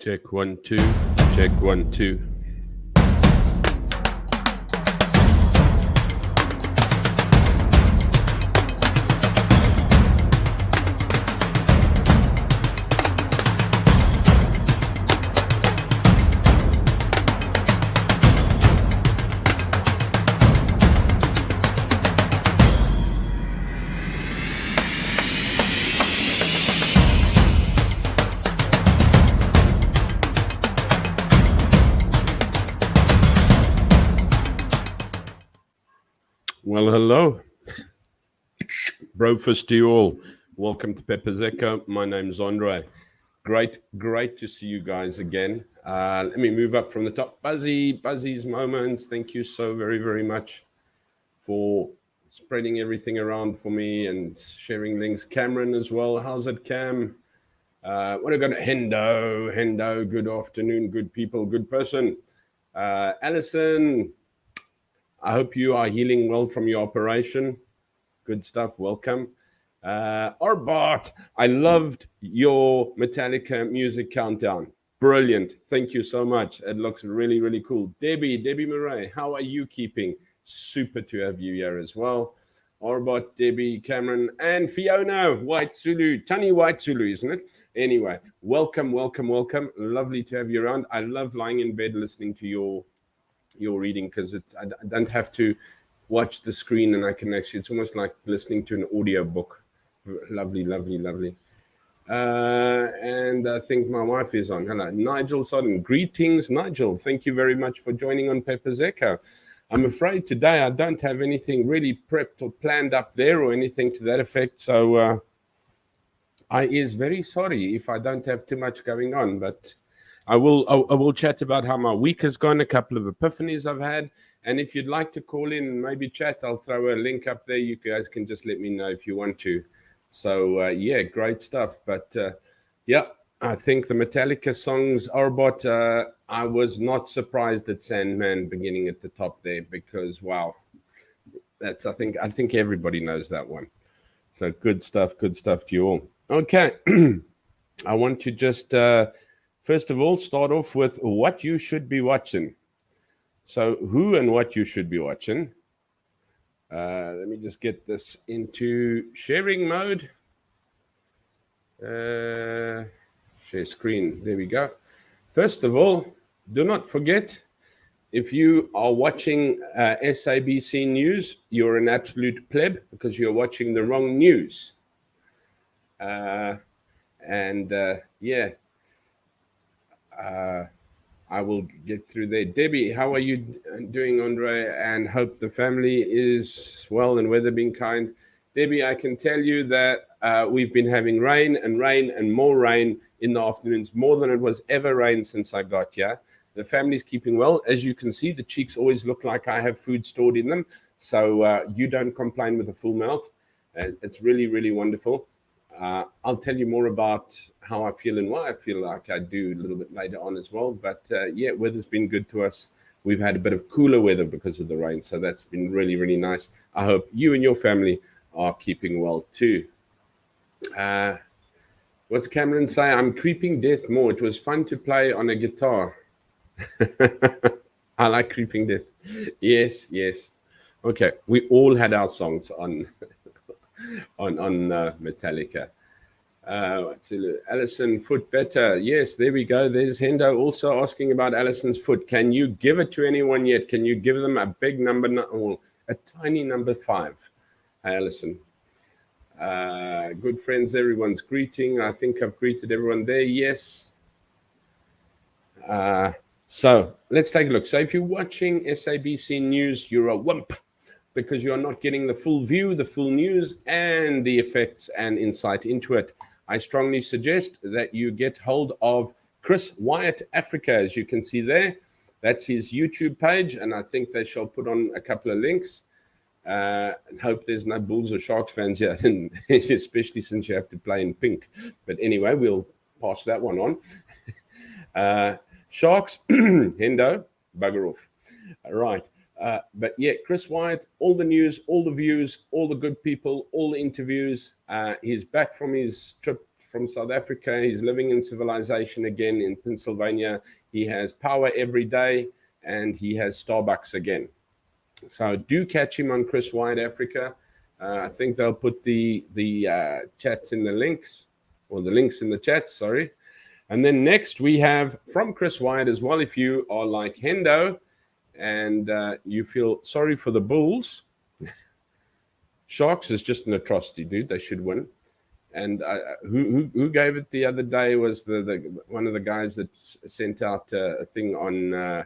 Check 1 2. Check 1 2. Well, hello. Brofist to you all. Welcome to Pepper's Echo. My name's Andre. Great to see you guys again. Let me move up from the top. Buzzy's Moments. Thank you so very much for spreading everything around for me and sharing links. Cameron as well. How's it, Cam? What have I got? Hendo. Good afternoon, good people, good person. Alison, I hope you are healing well from your operation. Good stuff. Welcome. Arbart, I loved your Metallica music countdown. Brilliant. Thank you so much. It looks really cool. Debbie Murray, how are you keeping? Super to have you here as well. Arbart, Debbie, Cameron, and Fiona White Zulu. Tani White Zulu, isn't it? Anyway, welcome. Lovely to have you around. I love lying in bed listening to your reading because I don't have to watch the screen and I can actually, it's almost like listening to an audio book. Lovely. And I think my wife is on. Hello, Nigel Sodden. Greetings, Nigel. Thank you very much for joining on Pepper's Echo. I'm afraid today I don't have anything really prepped or planned up there or anything to that effect. So I is very sorry if I don't have too much going on, but I will chat about how my week has gone, a couple of epiphanies I've had. And if you'd like to call in and maybe chat, I'll throw a link up there. You guys can just let me know if you want to. So, yeah, great stuff. But, yeah, I think the Metallica songs, Arbot, I was not surprised at Sandman beginning at the top there because, wow, that's, I think everybody knows that one. So good stuff to you all. Okay, I want to just, first of all, start off with what you should be watching. So who and what you should be watching. Let me just get this into sharing mode. Share screen. There we go. First of all, do not forget, if you are watching SABC News, you're an absolute pleb because you're watching the wrong news. Yeah. I will get through there. Debbie, how are you doing, Andre? And hope the family is well and weather being kind. Debbie, I can tell you that we've been having rain and more rain in the afternoons, more than it was ever rain since I got here. The family's keeping well. As you can see, the cheeks always look like I have food stored in them. So you don't complain with a full mouth. It's really wonderful. I'll tell you more about how I feel and why I feel like I do a little bit later on as well. But yeah, weather's been good to us. We've had a bit of cooler weather because of the rain. So that's been really nice. I hope you and your family are keeping well too. What's Cameron say? I'm creeping death more. It was fun to play on a guitar. I like creeping death. Yes. Okay, we all had our songs on Metallica. Alison, foot better. Yes, there we go. There's Hendo also asking about Alison's foot. Can you give it to anyone yet? Can you give them a big number or a tiny number 5? Hey, Alison. Good friends, everyone's greeting. I think I've greeted everyone there. Yes. So let's take a look. So if you're watching SABC News, you're a wimp, because you're not getting the full view, the full news, and the effects and insight into it. I strongly suggest that you get hold of Chris Wyatt Africa, as you can see there. That's his YouTube page, and I think they shall put on a couple of links. And hope there's no Bulls or Sharks fans here, especially since you have to play in pink. But anyway, we'll pass that one on. Sharks, Hendo, bugger off. All right. But yeah, Chris Wyatt, all the news, all the views, all the good people, all the interviews. He's back from his trip from South Africa. He's living in civilization again in Pennsylvania. He has power every day, and he has Starbucks again. So do catch him on Chris Wyatt Africa. I think they'll put the chats in the links, or the links in the chats, sorry. And then next we have from Chris Wyatt as well. If you are like Hendo and you feel sorry for the Bulls, Sharks is just an atrocity, dude. They should win. And who gave it the other day was the one of the guys that sent out a thing on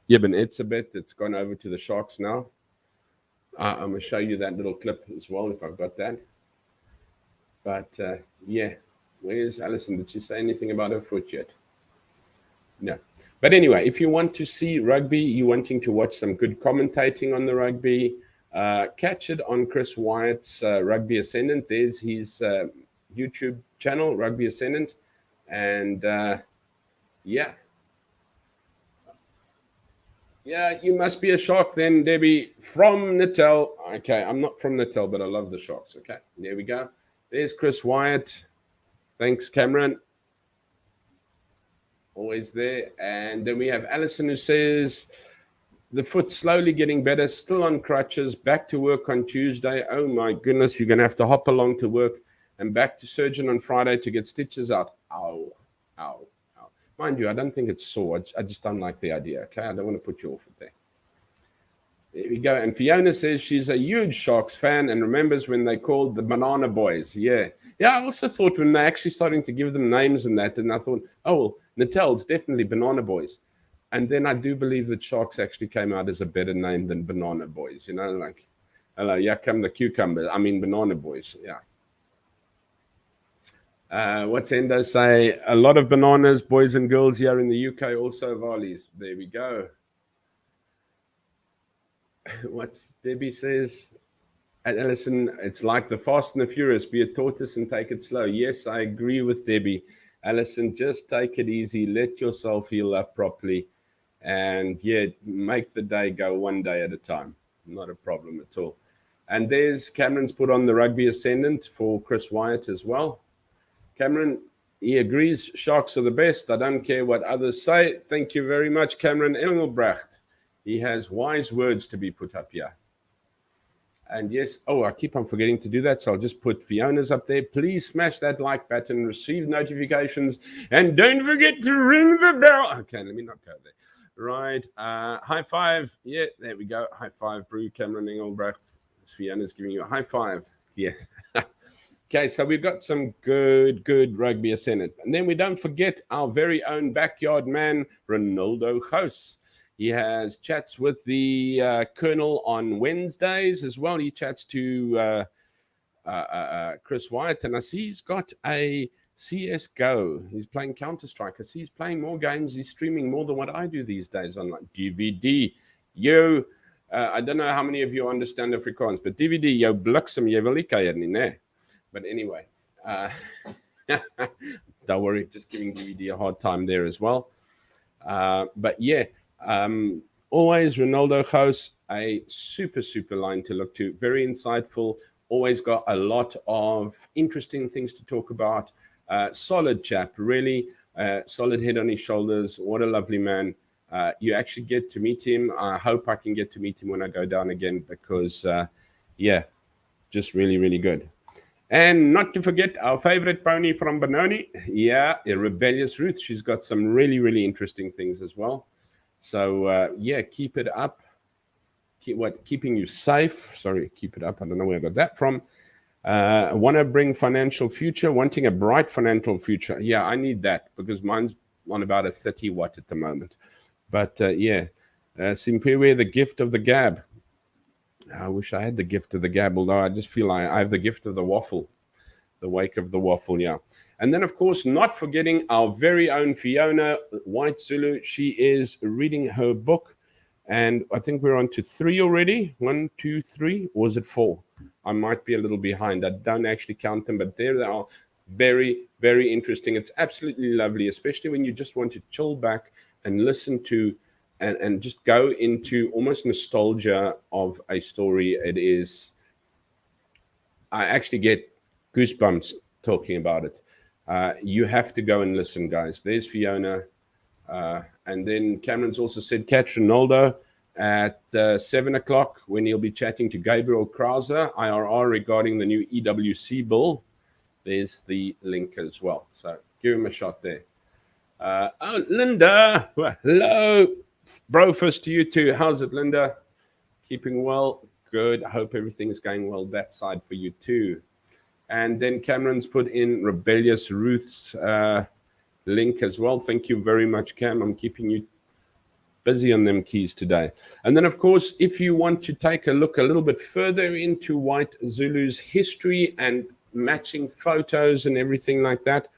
Yibin Etzebet that's gone over to the Sharks now. I'm going to show you that little clip as well if I've got that. But yeah, where's Alison? Did she say anything about her foot yet? No. But anyway, if you want to see rugby, you're wanting to watch some good commentating on the rugby, catch it on Chris Wyatt's Rugby Ascendant. There's his YouTube channel, Rugby Ascendant. And yeah. Yeah, you must be a Shark then, Debbie, from Natal. Okay, I'm not from Natal, but I love the Sharks. Okay, there we go. There's Chris Wyatt. Thanks, Cameron. Always there. And then we have Alison who says, the foot slowly getting better, still on crutches, back to work on Tuesday. Oh my goodness, you're going to have to hop along to work and back to surgeon on Friday to get stitches out. Ow, ow. Mind you, I don't think it's sore. I just don't like the idea, okay? I don't want to put you off with that. There we go. And Fiona says she's a huge Sharks fan and remembers when they called the Banana Boys. Yeah. Yeah, I also thought when they're actually starting to give them names and that, and I thought, oh, well, Natal's definitely Banana Boys. And then I do believe that Sharks actually came out as a better name than Banana Boys. You know, like, hello, yeah, come the cucumber. I mean, Banana Boys, yeah. What's Endo say? A lot of bananas, boys and girls here in the UK, also Varleys. There we go. What's Debbie says? At Alison, it's like the Fast and the Furious. Be a tortoise and take it slow. Yes, I agree with Debbie. Alison, just take it easy. Let yourself heal up properly. And yeah, make the day go one day at a time. Not a problem at all. And there's Cameron's put on the Rugby Ascendant for Chris Wyatt as well. Cameron, he agrees Sharks are the best. I don't care what others say. Thank you very much, Cameron Engelbrecht. He has wise words to be put up here. And yes, I keep on forgetting to do that, so I'll just put Fiona's up there. Please smash that like button, receive notifications, and don't forget to ring the bell. Okay, let me not go there. Right, high five. Yeah, there we go. High five, Brew, Cameron Engelbrecht. Fiona's giving you a high five. Yeah. Okay, so we've got some good Rugby Ascendant. And then we don't forget our very own backyard man, Ronaldo Gous. He has chats with the Colonel on Wednesdays as well. He chats to Chris Wyatt, and I see he's got a CSGO. He's playing Counter-Strike. I see he's playing more games. He's streaming more than what I do these days on like DVD. I don't know how many of you understand Afrikaans, but DVD, jou bliksem, jy wil nie kuier nie, né? But anyway, don't worry, just giving DVD a hard time there as well. But yeah, always Ronaldo Gous, a super line to look to. Very insightful, always got a lot of interesting things to talk about. Solid chap, really solid head on his shoulders. What a lovely man. You actually get to meet him. I hope I can get to meet him when I go down again because, yeah, just really good. And not to forget our favorite pony from Benoni. Yeah, a rebellious Ruth. She's got some really interesting things as well. So, yeah, keep it up. Keeping you safe. Sorry, keep it up. I don't know where I got that from. Want to bring financial future, wanting a bright financial future. Yeah, I need that because mine's on about a 30 watt at the moment. But, yeah, Simpewe, the gift of the gab. I wish I had the gift of the gab, although I just feel I have the gift of the waffle, the wake of the waffle, yeah. And then, of course, not forgetting our very own Fiona White Zulu. She is reading her book, and I think we're on to 3 already. 1, 2, 3, or is it 4? I might be a little behind. I don't actually count them, but there they are. Very interesting. It's absolutely lovely, especially when you just want to chill back and listen to and just go into almost nostalgia of a story. It is, I actually get goosebumps talking about it. You have to go and listen, guys. There's Fiona. And then Cameron's also said catch Ronaldo at 7 o'clock when he'll be chatting to Gabriel Krauser, IRR, regarding the new EWC bill. There's the link as well. So give him a shot there. Oh, Linda. Well, hello. Brofist to you too. How's it, Linda? Keeping well? Good. I hope everything is going well that side for you too. And then Cameron's put in Rebellious Ruth's link as well. Thank you very much, Cam. I'm keeping you busy on them keys today. And then, of course, if you want to take a look a little bit further into White Zulu's history and matching photos and everything like that,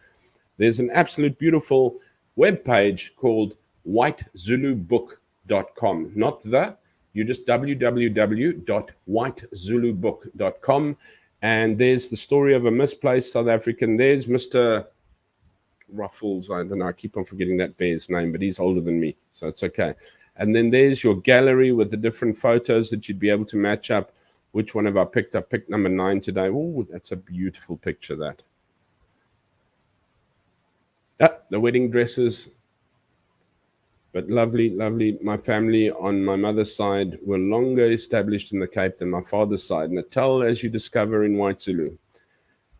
there's an absolute beautiful webpage called whitezulubook.com. Not the, you just www.whitezulubook.com. And there's the story of a misplaced South African. There's Mr. Ruffles. I don't know. I keep on forgetting that bear's name, but he's older than me, so it's okay. And then there's your gallery with the different photos that you'd be able to match up. Which one have I picked? I've picked number 9 today. Oh, that's a beautiful picture, that. The wedding dresses. But lovely, lovely. My family on my mother's side were longer established in the Cape than my father's side. Natal, as you discover in White Zulu.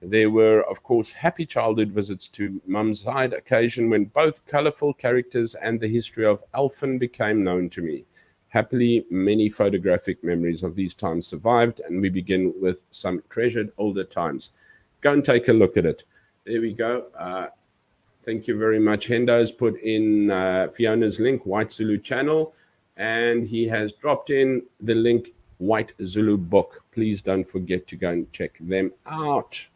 There were, of course, happy childhood visits to Mum's side, occasion when both colorful characters and the history of Alphen became known to me. Happily, many photographic memories of these times survived, and we begin with some treasured older times. Go and take a look at it. There we go. Thank you very much. Hendo's put in Fiona's link, White Zulu channel, and he has dropped in the link, White Zulu book. Please don't forget to go and check them out.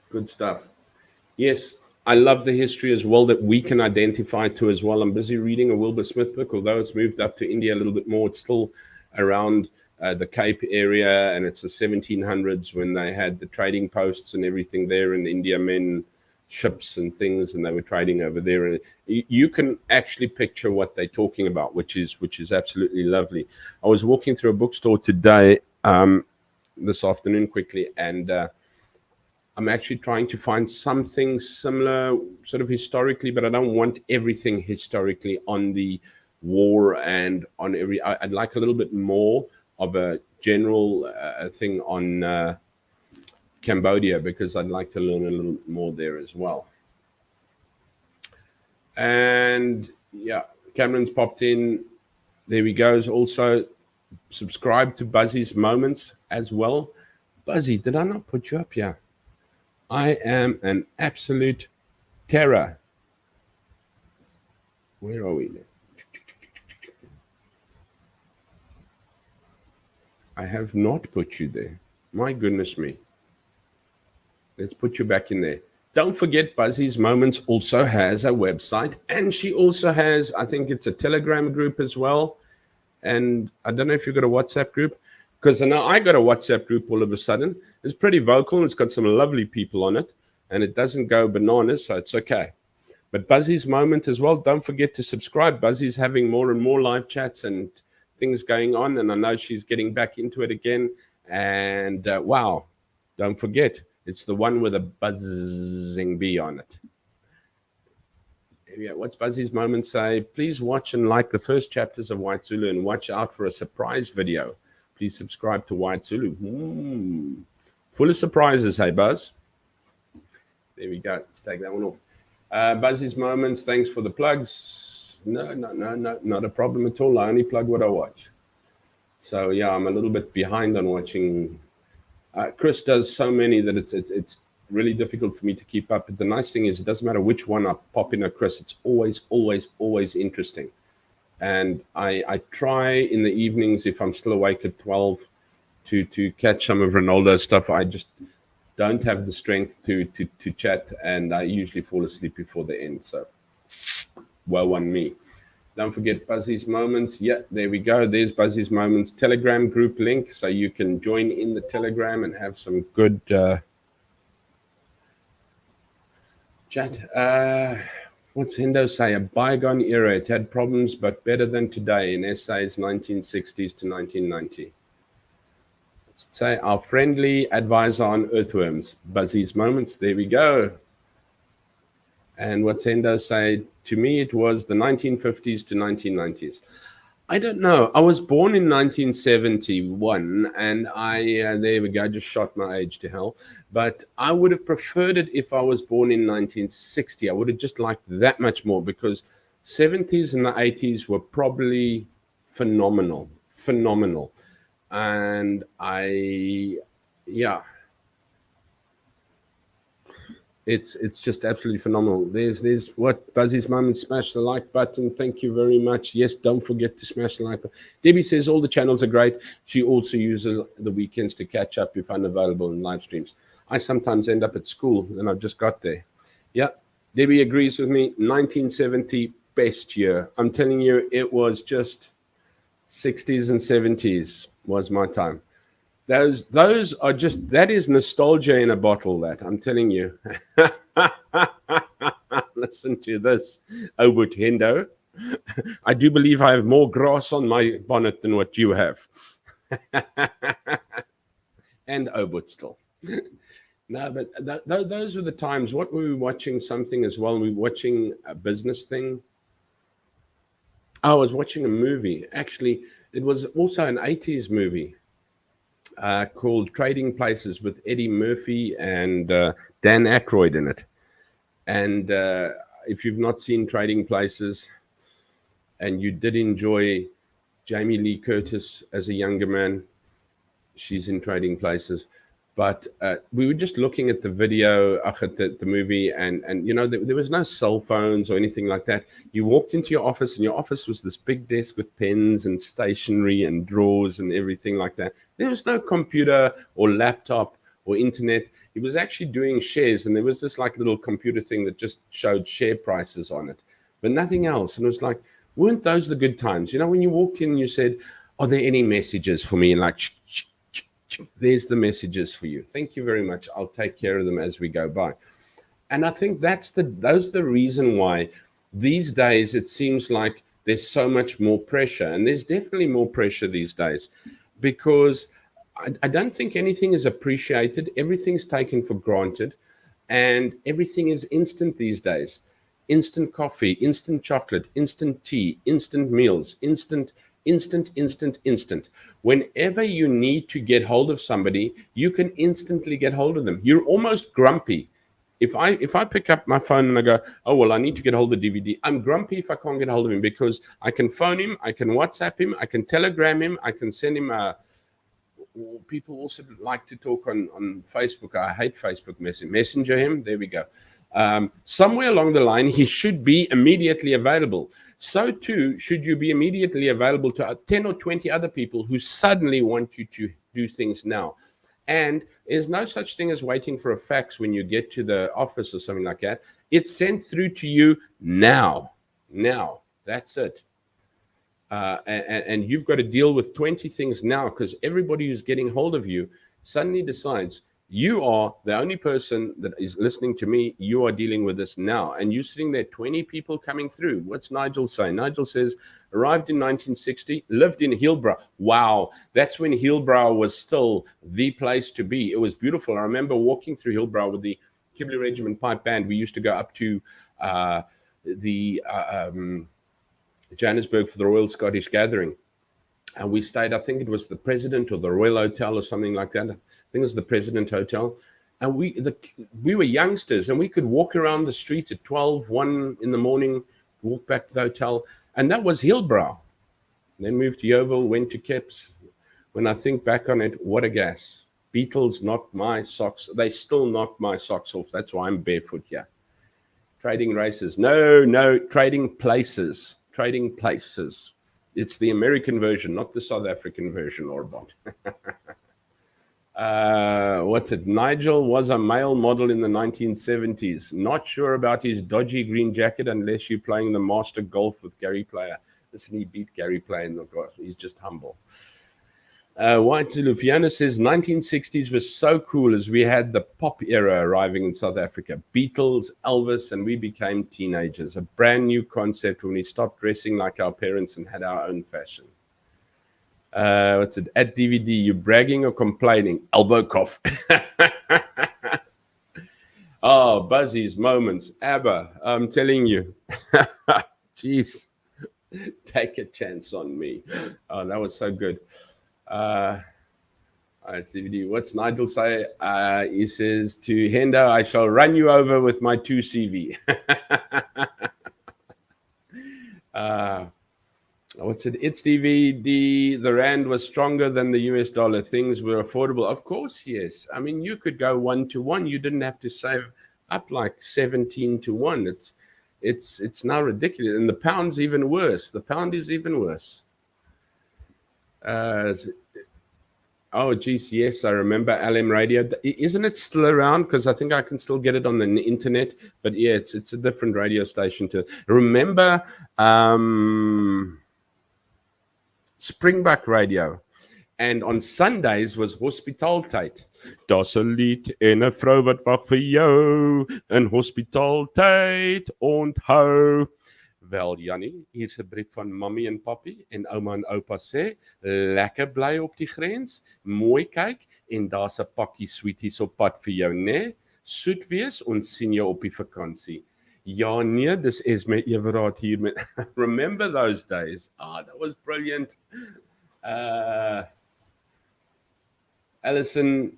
Good stuff. Yes, I love the history as well that we can identify to as well. I'm busy reading a Wilbur Smith book, although it's moved up to India a little bit more. It's still around the Cape area, and it's the 1700s when they had the trading posts and everything there, and India men, ships and things, and they were trading over there. And you can actually picture what they're talking about, which is absolutely lovely. I was walking through a bookstore today, this afternoon quickly, and I'm actually trying to find something similar, sort of historically, but I don't want everything historically on the war and on every. I'd like a little bit more of a general thing on Cambodia, because I'd like to learn a little more there as well. And yeah, Cameron's popped in. There he goes. Also, subscribe to Buzzy's Moments as well. Buzzy, did I not put you up here? I am an absolute terror. Where are we? I have not put you there. My goodness me. Let's put you back in there. Don't forget, Buzzy's Moments also has a website, and she also has, I think it's a Telegram group as well. And I don't know if you've got a WhatsApp group, because I know I got a WhatsApp group all of a sudden. It's pretty vocal. It's got some lovely people on it, and it doesn't go bananas, so it's okay. But Buzzy's Moment as well, don't forget to subscribe. Buzzy's having more and more live chats and things going on, and I know she's getting back into it again. And wow, don't forget, it's the one with a buzzing bee on it. Yeah, what's Buzzy's Moment say? Please watch and like the first chapters of White Zulu, and watch out for a surprise video. Please subscribe to White Zulu. Full of surprises, hey, Buzz. There we go. Let's take that one off. Buzzy's Moments, thanks for the plugs. No, not a problem at all. I only plug what I watch. So, yeah, I'm a little bit behind on watching. Chris does so many that it's really difficult for me to keep up. But the nice thing is, it doesn't matter which one I pop in at Chris. It's always interesting. And I try in the evenings, if I'm still awake at 12, to catch some of Ronaldo's stuff. I just don't have the strength to chat, and I usually fall asleep before the end. So, woe on me. Don't forget Buzzy's Moments. Yeah, there we go. There's Buzzy's Moments Telegram group link, so you can join in the Telegram and have some good chat. What's Hendo say? A bygone era. It had problems, but better than today in SA's 1960s to 1990. Say our friendly advisor on earthworms, Buzzy's Moments. There we go. And what's Endo say? To me, it was the 1950s to 1990s. I don't know. I was born in 1971, and there we go, just shot my age to hell. But I would have preferred it if I was born in 1960. I would have just liked that much more because 70s and the 80s were probably phenomenal, phenomenal. And yeah, it's just absolutely phenomenal. There's what Buzzy's Moment. Smash the like button. Thank you very much. Yes, don't forget to smash the like button. Debbie says all the channels are great. She also uses the weekends to catch up if unavailable in live streams. I sometimes end up at school and I've just got there. Yeah, Debbie agrees with me. 1970 best year. I'm telling you, it was just 60s and 70s was my time. Those are just, that is nostalgia in a bottle, that I'm telling you. Listen to this, Obut Hendo. I do believe I have more grass on my bonnet than what you have. And Obut still. No, but those were the times. What were we watching? Something as well. We were watching a business thing. I was watching a movie. Actually, it was also an 80s movie. Called Trading Places with Eddie Murphy and Dan Aykroyd in it. And if you've not seen Trading Places and you did enjoy Jamie Lee Curtis as a younger man, she's in Trading Places. But we were just looking at the video, at the movie, and you know, there was no cell phones or anything like that. You walked into your office, and your office was this big desk with pens and stationery and drawers and everything like that. There was no computer or laptop or internet. It was actually doing shares, and there was this like little computer thing that just showed share prices on it, but nothing else. And it was like, weren't those the good times? You know, when you walked in and you said, are there any messages for me? And like, there's the messages for you. Thank you very much. I'll take care of them as we go by. And I think that's the reason why these days it seems like there's so much more pressure. And there's definitely more pressure these days because I don't think anything is appreciated. Everything's taken for granted and everything is instant these days. Instant coffee, instant chocolate, instant tea, instant meals, instant. Whenever you need to get hold of somebody, you can instantly get hold of them. You're almost grumpy. If I pick up my phone and I go, oh, well, I need to get hold of DVD, I'm grumpy if I can't get hold of him because I can phone him, I can WhatsApp him, I can telegram him, I can send him a. People also like to talk on Facebook. I hate Facebook Messenger him. There we go. Somewhere along the line, he should be immediately available. So too should you be immediately available to 10 or 20 other people who suddenly want you to do things now. And there's no such thing as waiting for a fax when you get to the office or something like that. It's sent through to you now. Now, that's it. And you've got to deal with 20 things now because everybody who's getting hold of you suddenly decides you are the only person that is listening to me. You are dealing with this now. And you're sitting there, 20 people coming through. What's Nigel saying? Nigel says, arrived in 1960, lived in Hillbrow. Wow, that's when Hillbrow was still the place to be. It was beautiful. I remember walking through Hillbrow with the Kibble Regiment Pipe Band. We used to go up to Johannesburg for the Royal Scottish Gathering. And we stayed, I think it was the President or the Royal Hotel or something like that. I think it was the President Hotel. And we were youngsters and we could walk around the street at 12, 1 in the morning, walk back to the hotel. And that was Hillbrow. Then moved to Yeovil, went to Kips. When I think back on it, what a gas. Beatles knocked my socks. They still knock my socks off. That's why I'm barefoot here. Trading races. No, trading places. Trading places. It's the American version, not the South African version, or what? What's it? Nigel was a male model in the 1970s. Not sure about his dodgy green jacket unless you're playing the Master Golf with Gary Player. Listen, he beat Gary Player in the golf. He's just humble. White Zulu Fiona says 1960s was so cool as we had the pop era arriving in South Africa. Beatles, Elvis, and we became teenagers. A brand new concept when we stopped dressing like our parents and had our own fashion. What's it? At DVD, you bragging or complaining? Elbow cough. Oh, Buzzy's moments. ABBA, I'm telling you. Jeez, take a chance on me. Oh, that was so good. It's DVD. What's Nigel say? He says to Hendo, I shall run you over with my 2CV. What's it? It's DVD. The rand was stronger than the US dollar. Things were affordable. Of course, yes. I mean, you could go 1-to-1. You didn't have to save up like 17-to-1. It's now ridiculous. And the pound's even worse. The pound is even worse. Oh, geez, yes, I remember LM Radio. Isn't it still around? Because I think I can still get it on the internet. But yeah, it's a different radio station too. Remember Springbok Radio. And on Sundays was Hospitaaltyd. Daar's 'n lied en 'n vrou wat wag vir jou in Hospitaaltyd, onthou. Wel, Jannie, hier's 'n brief van Mammy en Papi en ouma en oupa sê, lekker bly op die grens, mooi kyk en daar's 'n pakkie sweeties op pad vir jou, né? Soet wees, ons sien jou op die vakansie. Ja, nee, dis Esme Everard hier met Remember those days? That was brilliant. Alison,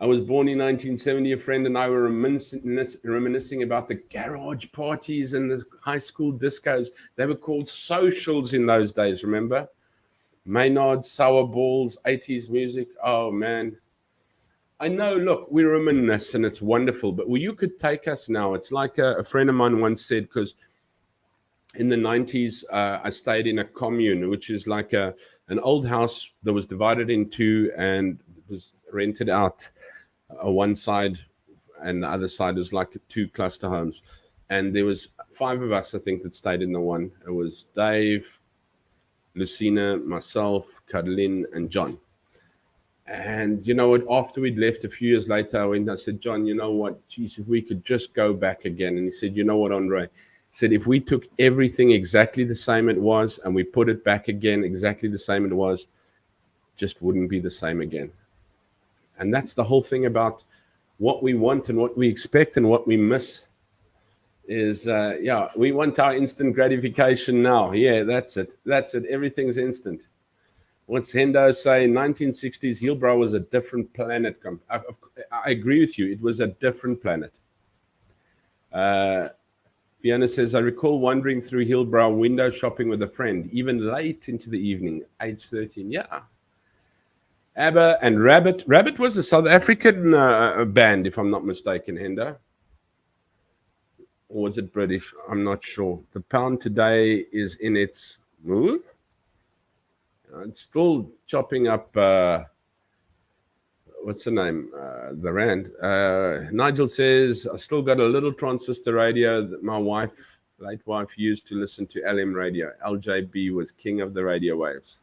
I was born in 1970. A friend and I were reminiscing about the garage parties and the high school discos. They were called socials in those days, remember? Maynard, Sour Balls, 80s music. Oh, man. I know, look, we reminisce and it's wonderful, but you could take us now. It's like a friend of mine once said, because in the 90s, I stayed in a commune, which is like an old house that was divided in two and was rented out. One side and the other side was like 2 cluster homes. And there was 5 of us, I think, that stayed in the one. It was Dave, Lucina, myself, Caroline, and John. And you know what, after we'd left a few years later, I said, John, you know what, geez, if we could just go back again. And he said, you know what, Andre? He said, if we took everything exactly the same it was and we put it back again exactly the same it was, just wouldn't be the same again. And that's the whole thing about what we want and what we expect and what we miss is, we want our instant gratification now. Yeah, that's it. Everything's instant. What's Hendo saying? 1960s, Hillbrow was a different planet. I agree with you. It was a different planet. Fiona says, I recall wandering through Hillbrow window shopping with a friend, even late into the evening, age 13. Yeah. ABBA and Rabbit. Rabbit was a South African band, if I'm not mistaken, Hendo. Or was it British? I'm not sure. The pound today is in its move. It's still chopping up, what's the name? The rand. Nigel says, I still got a little transistor radio that my late wife used to listen to LM radio. LJB was king of the radio waves.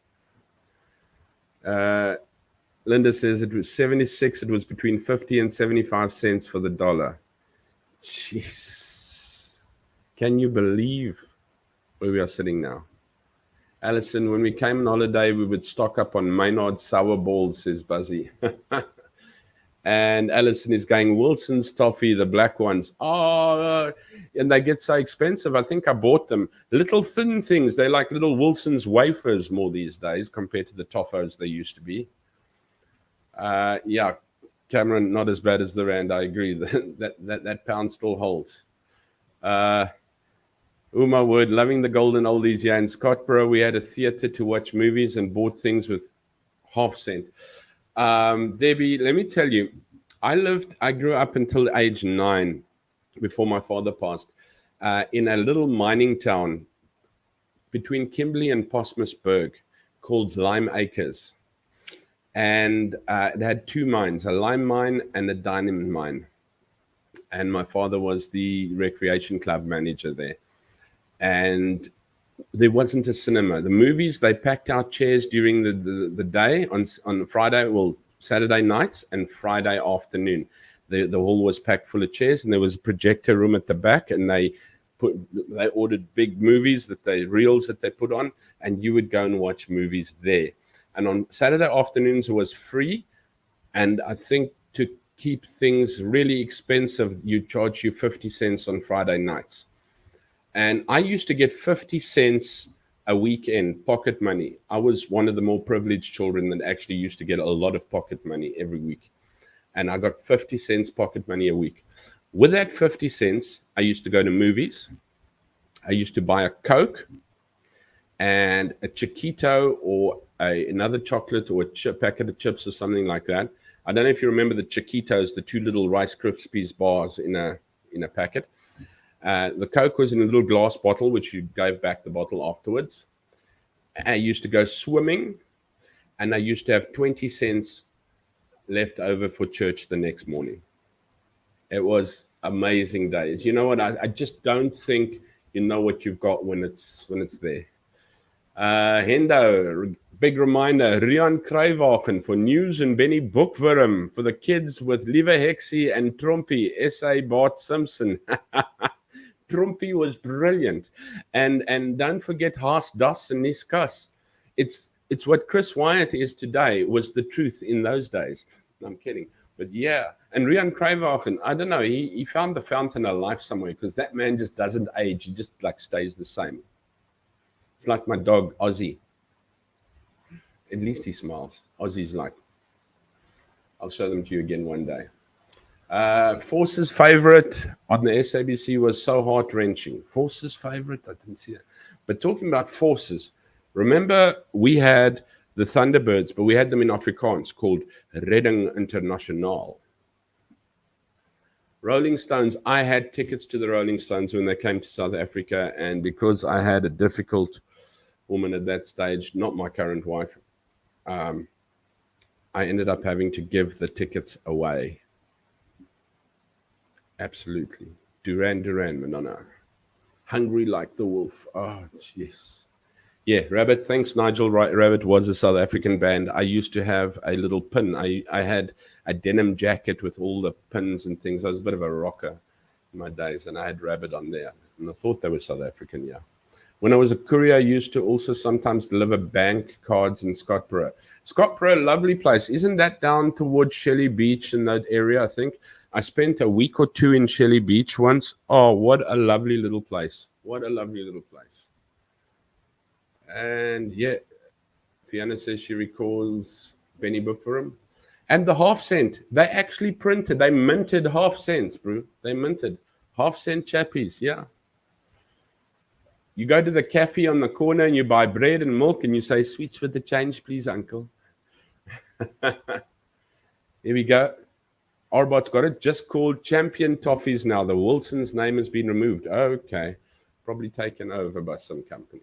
Linda says it was 76. It was between 50 and 75 cents for the dollar. Jeez. Can you believe where we are sitting now? Alison, when we came on holiday, we would stock up on Maynard Sour Balls, says Buzzy. And Alison is going, Wilson's toffee, the black ones. Oh, and they get so expensive. I think I bought them. Little thin things. They're like little Wilson's wafers more these days compared to the toffos they used to be. Cameron, not as bad as the rand. I agree. that pound still holds. My word, loving the golden oldies. Yeah, in Scottsboro, we had a theater to watch movies and bought things with half cent. Debbie, let me tell you, I grew up until age 9 before my father passed in a little mining town between Kimberley and Postmasburg called Lime Acres. And it had 2 mines, a lime mine and a diamond mine. And my father was the recreation club manager there. And there wasn't a cinema. The movies, they packed out chairs during the day on Friday, Saturday nights and Friday afternoon. The hall was packed full of chairs, and there was a projector room at the back, and they ordered big movies reels that they put on, and you would go and watch movies there. And on Saturday afternoons, it was free. And I think to keep things really expensive, you charge you 50 cents on Friday nights. And I used to get 50 cents a weekend pocket money. I was one of the more privileged children that actually used to get a lot of pocket money every week. And I got 50 cents pocket money a week. With that 50 cents, I used to go to movies. I used to buy a Coke and a Chiquito or another chocolate or a packet of chips or something like that. I don't know if you remember the Chiquitos, the two little Rice Krispies bars in a packet. The Coke was in a little glass bottle, which you gave back the bottle afterwards. I used to go swimming, and I used to have 20 cents left over for church the next morning. It was amazing days. You know what? I just don't think you know what you've got when it's there. Hendo, big reminder, Rian Kruiwagen for news and Benny Bookworm for the kids with Lieve Hexie and Trumpy, S.A. Bart Simpson. Trumpy was brilliant. And don't forget Haas Das and Niskas. It's what Chris Wyatt is today was the truth in those days. I'm kidding. But yeah, and Rian Kruiwagen, I don't know, he found the fountain of life somewhere because that man just doesn't age. He just like stays the same. It's like my dog, Ozzy. At least he smiles. Ozzy's like, I'll show them to you again one day. Force's favorite on the SABC was so heart-wrenching. Force's favorite? I didn't see that. But talking about Forces, remember we had the Thunderbirds, but we had them in Afrikaans called Redding International. Rolling Stones, I had tickets to the Rolling Stones when they came to South Africa, and because I had a difficult woman at that stage, not my current wife, I ended up having to give the tickets away. Absolutely. Duran Duran, Manana. Hungry like the wolf. Oh, jeez. Yeah, Rabbit. Thanks, Nigel. Rabbit was a South African band. I used to have a little pin. I had a denim jacket with all the pins and things. I was a bit of a rocker in my days, and I had Rabbit on there. And I thought they were South African, yeah. When I was a courier, I used to also sometimes deliver bank cards in Scottsboro. Scottsboro, lovely place. Isn't that down towards Shelley Beach in that area, I think? I spent a week or two in Shelley Beach once. Oh, what a lovely little place. What a lovely little place. And yeah, Fiona says she recalls Benny Bookworm. And the half cent, they actually printed, they minted half cents, bro. They minted half cent chappies, yeah. You go to the cafe on the corner and you buy bread and milk and you say, sweets with the change, please, uncle. Here we go. Arbot's got it. Just called Champion Toffees now. The Wilson's name has been removed. Okay. Probably taken over by some company.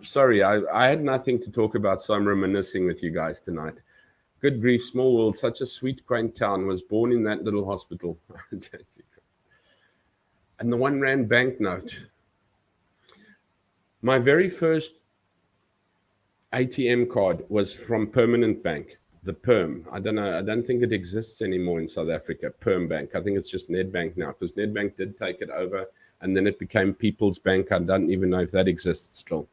Sorry, I had nothing to talk about, so I'm reminiscing with you guys tonight. Good grief, small world, such a sweet, quaint town. Was born in that little hospital. And the R1 banknote. My very first ATM card was from Permanent Bank, the Perm. I don't know. I don't think it exists anymore in South Africa, Perm Bank. I think it's just Nedbank now because Nedbank did take it over and then it became People's Bank. I don't even know if that exists still.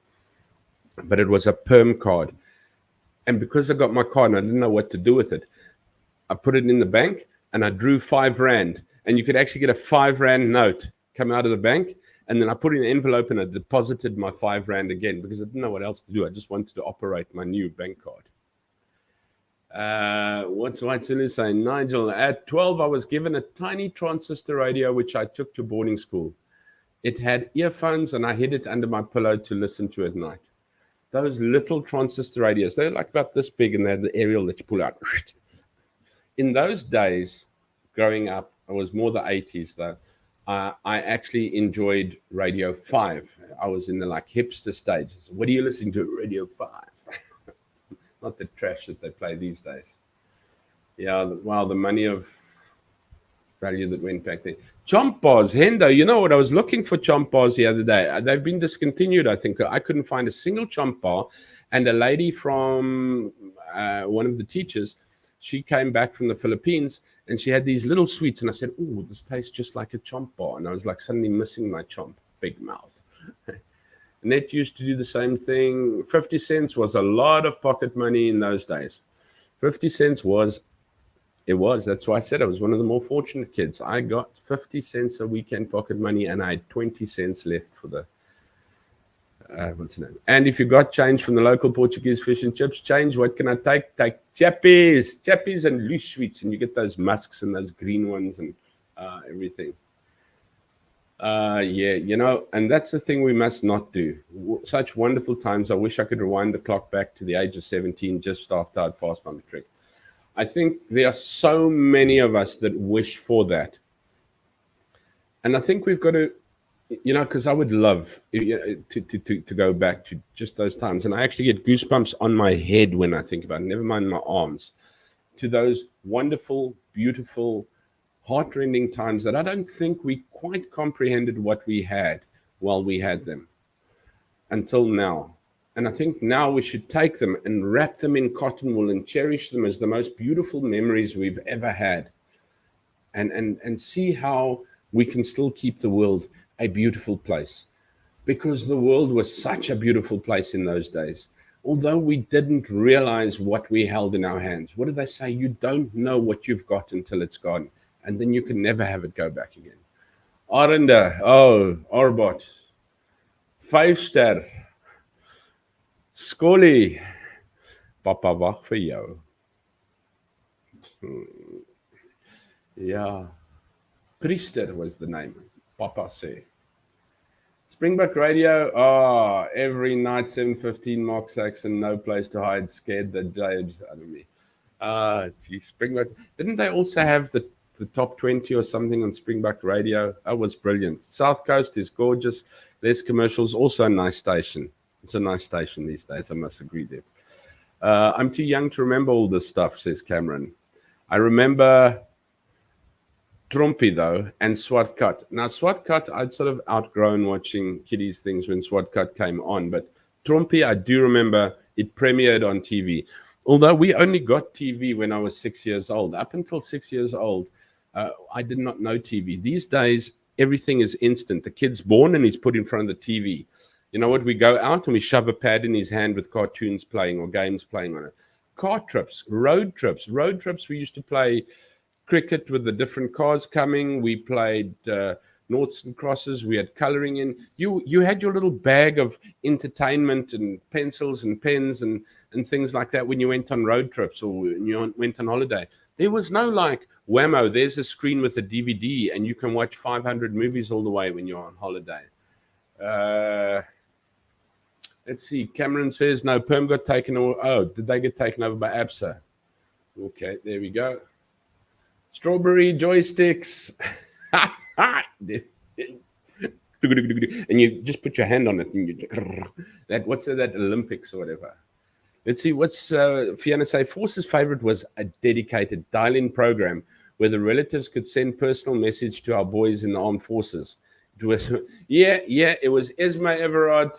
But it was a Perm card. And because I got my card and I didn't know what to do with it, I put it in the bank and I drew R5. And you could actually get a R5 note come out of the bank. And then I put it in an envelope and I deposited my R5 again because I didn't know what else to do. I just wanted to operate my new bank card. What's White Silly saying? Nigel, at 12, I was given a tiny transistor radio, which I took to boarding school. It had earphones and I hid it under my pillow to listen to at night. Those little transistor radios, they're like about this big and they had the aerial that you pull out. In those days, growing up, it was more the 80s though. I actually enjoyed Radio 5. I was in the like hipster stages. What are you listening to? Radio 5. Not the trash that they play these days. Yeah, wow, the money of value that went back there. Chomp bars, Hendo, you know what? I was looking for chomp bars the other day. They've been discontinued, I think. I couldn't find a single chomp bar. And a lady from one of the teachers, she came back from the Philippines and she had these little sweets. And I said, oh, this tastes just like a chomp bar. And I was like suddenly missing my chomp, big mouth. Net used to do the same thing. 50 cents was a lot of pocket money in those days. 50 cents was, that's why I said I was one of the more fortunate kids. I got 50 cents a weekend pocket money, and I had 20 cents left for the, what's the name? And if you got change from the local Portuguese fish and chips change, what can I take? Take chappies and loose sweets, and you get those musks and those green ones and everything. And that's the thing we must not do. Such wonderful times. I wish I could rewind the clock back to the age of 17, just after I'd passed my matric. I think there are so many of us that wish for that. And I think we've got to, because I would love to go back to just those times. And I actually get goosebumps on my head when I think about it, never mind my arms, to those wonderful, beautiful, heartrending times that I don't think we quite comprehended what we had while we had them until now. And I think now we should take them and wrap them in cotton wool and cherish them as the most beautiful memories we've ever had. And see how we can still keep the world a beautiful place. Because the world was such a beautiful place in those days. Although we didn't realize what we held in our hands. What did they say? You don't know what you've got until it's gone. And then you can never have it go back again. Arenda, Orbot, 5-ster, Scully, Papa wag vir jou. Yeah, Priester was the name, Papa say. Springbok Radio, every night 7:15, Mark Saxon, no place to hide, scared the judge out of me. Springbok. Didn't they also have the top 20 or something on Springbok Radio? That was brilliant. South Coast is gorgeous. Less commercials. Also a nice station. It's a nice station these days, I must agree there. I'm too young to remember all this stuff, says Cameron. I remember Trumpy, though, and Swart Cut. Now, Swart Cut, I'd sort of outgrown watching kiddies things when Swart Cut came on. But Trumpy, I do remember it premiered on TV. Although we only got TV when I was 6 years old. Up until 6 years old, I did not know TV. These days, everything is instant. The kid's born and he's put in front of the TV. You know what? We go out and we shove a pad in his hand with cartoons playing or games playing on it. Car trips, road trips. Road trips, we used to play cricket with the different cars coming. We played noughts and crosses. We had coloring in. You had your little bag of entertainment and pencils and pens and things like that when you went on road trips or when you went on holiday. There was no like, whammo, there's a screen with a DVD and you can watch 500 movies all the way when you're on holiday. Let's see. Cameron says, no, Perm got taken over. Oh, did they get taken over by ABSA? Okay, there we go. Strawberry joysticks. And you just put your hand on it. And you, what's that, Olympics or whatever. Let's see, what's Fiona say? Force's favorite was a dedicated dial-in program where the relatives could send personal message to our boys in the armed forces. It was, it was Esma Everard.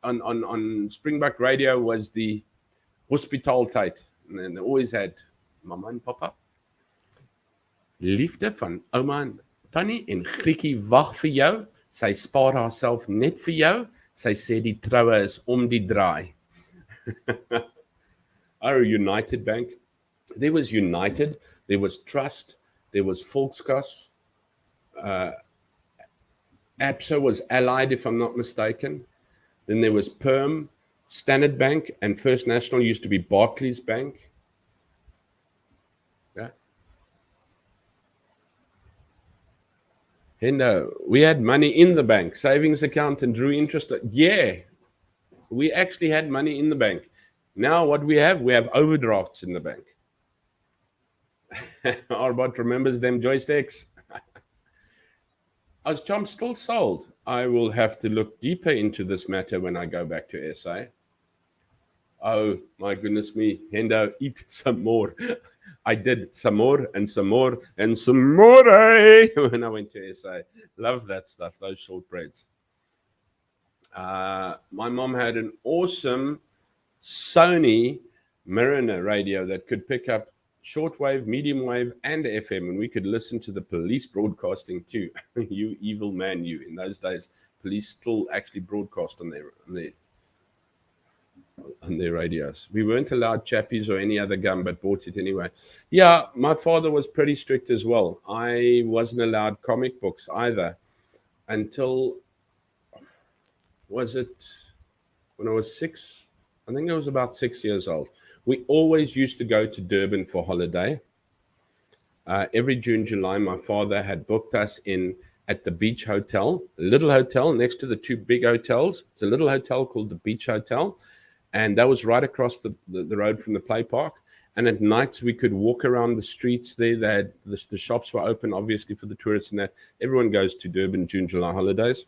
On Springbok Radio was the hospitaal tyd. And they always had Mama and Papa. Liefde van ouma en tannie en Grietjie wag vir jou. Sy spaar haarself net vir jou. Sy sê die troue is om die draai. Our United Bank. There was United, there was Trust, there was Volkskas. ABSA was Allied, if I'm not mistaken. Then there was Perm, Standard Bank, and First National used to be Barclays Bank. Yeah. And we had money in the bank, savings account, and drew interest. Yeah, we actually had money in the bank. Now what we have overdrafts in the bank. Arbot remembers them joysticks. Is Chomp still sold? I will have to look deeper into this matter when I go back to SA. Oh, my goodness me. Hendo, eat some more. I did some more and some more and some more when I went to SA. Love that stuff, those shortbreads. My mom had an awesome Sony Mariner radio that could pick up shortwave, medium wave, and FM, and we could listen to the police broadcasting too. You evil man, you. In those days, police still actually broadcast on their radios. We weren't allowed chappies or any other gum, but bought it anyway. Yeah, my father was pretty strict as well. I wasn't allowed comic books either until, was it when I was 6? I think I was about 6 years old. We always used to go to Durban for holiday. Every June, July, my father had booked us in at the Beach Hotel, a little hotel next to the two big hotels. It's a little hotel called the Beach Hotel. And that was right across the road from the play park. And at nights, we could walk around the streets there. They had, the shops were open, obviously, for the tourists and that. Everyone goes to Durban June, July holidays.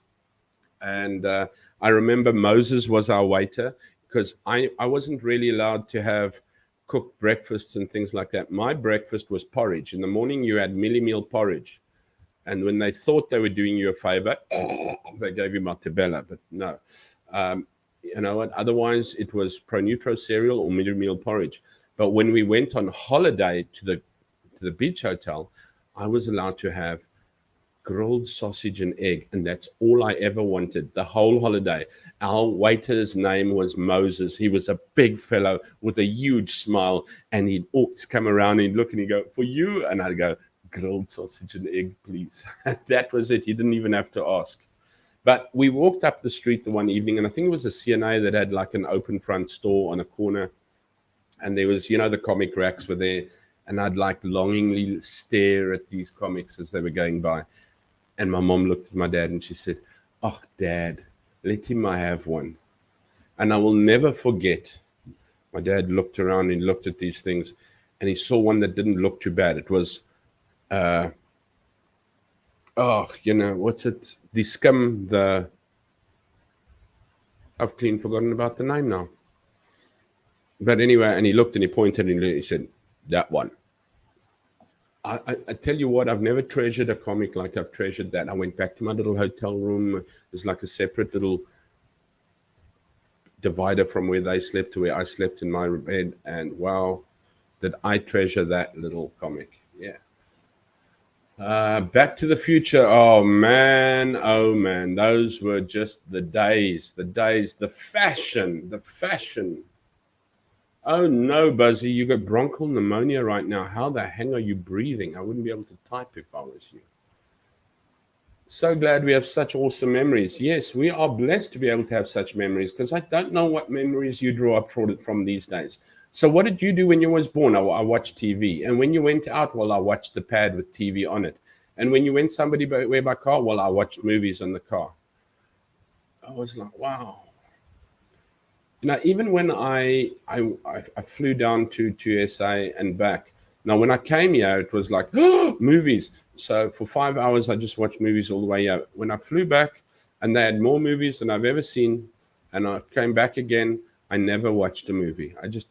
And I remember Moses was our waiter because I wasn't really allowed to have cooked breakfasts and things like that. My breakfast was porridge. In the morning, you had millie meal porridge. And when they thought they were doing you a favor, they gave you Matabella, but no. You know what? Otherwise, it was pro-neutro cereal or millie meal porridge. But when we went on holiday to the beach hotel, I was allowed to have grilled sausage and egg, and that's all I ever wanted the whole holiday. Our waiter's name was Moses. He was a big fellow with a huge smile, and he'd always come around and he'd look and he'd go, "For you," and I'd go, "Grilled sausage and egg, please." That was it. He didn't even have to ask. But we walked up the street the one evening, and I think it was a CNA that had like an open front store on a corner, and there was, the comic racks were there, and I'd like longingly stare at these comics as they were going by. And my mom looked at my dad and she said, "Oh, Dad, let him have one." And I will never forget, my dad looked around and looked at these things and he saw one that didn't look too bad. It was, what's it? The Scum, I've clean forgotten about the name now. But anyway, and he looked and he pointed and he said, "That one." I tell you what, I've never treasured a comic like I've treasured that. I went back to my little hotel room. There's like a separate little divider from where they slept to where I slept in my bed. And wow, did I treasure that little comic. Yeah. Back to the Future. Oh man. Those were just the days, the fashion. Oh no, Buzzy, you got bronchial pneumonia right now. How the hell are you breathing? I wouldn't be able to type if I was you. So glad we have such awesome memories. Yes, we are blessed to be able to have such memories because I don't know what memories you draw up from these days. So what did you do when you was born? I watched TV. And when you went out, well, I watched the pad with TV on it. And when you went somewhere by car, well, I watched movies on the car. I was like, wow. Even when I flew down to SA and back. Now, when I came here, it was like, movies. So for 5 hours, I just watched movies all the way out. When I flew back and they had more movies than I've ever seen, and I came back again, I never watched a movie. I just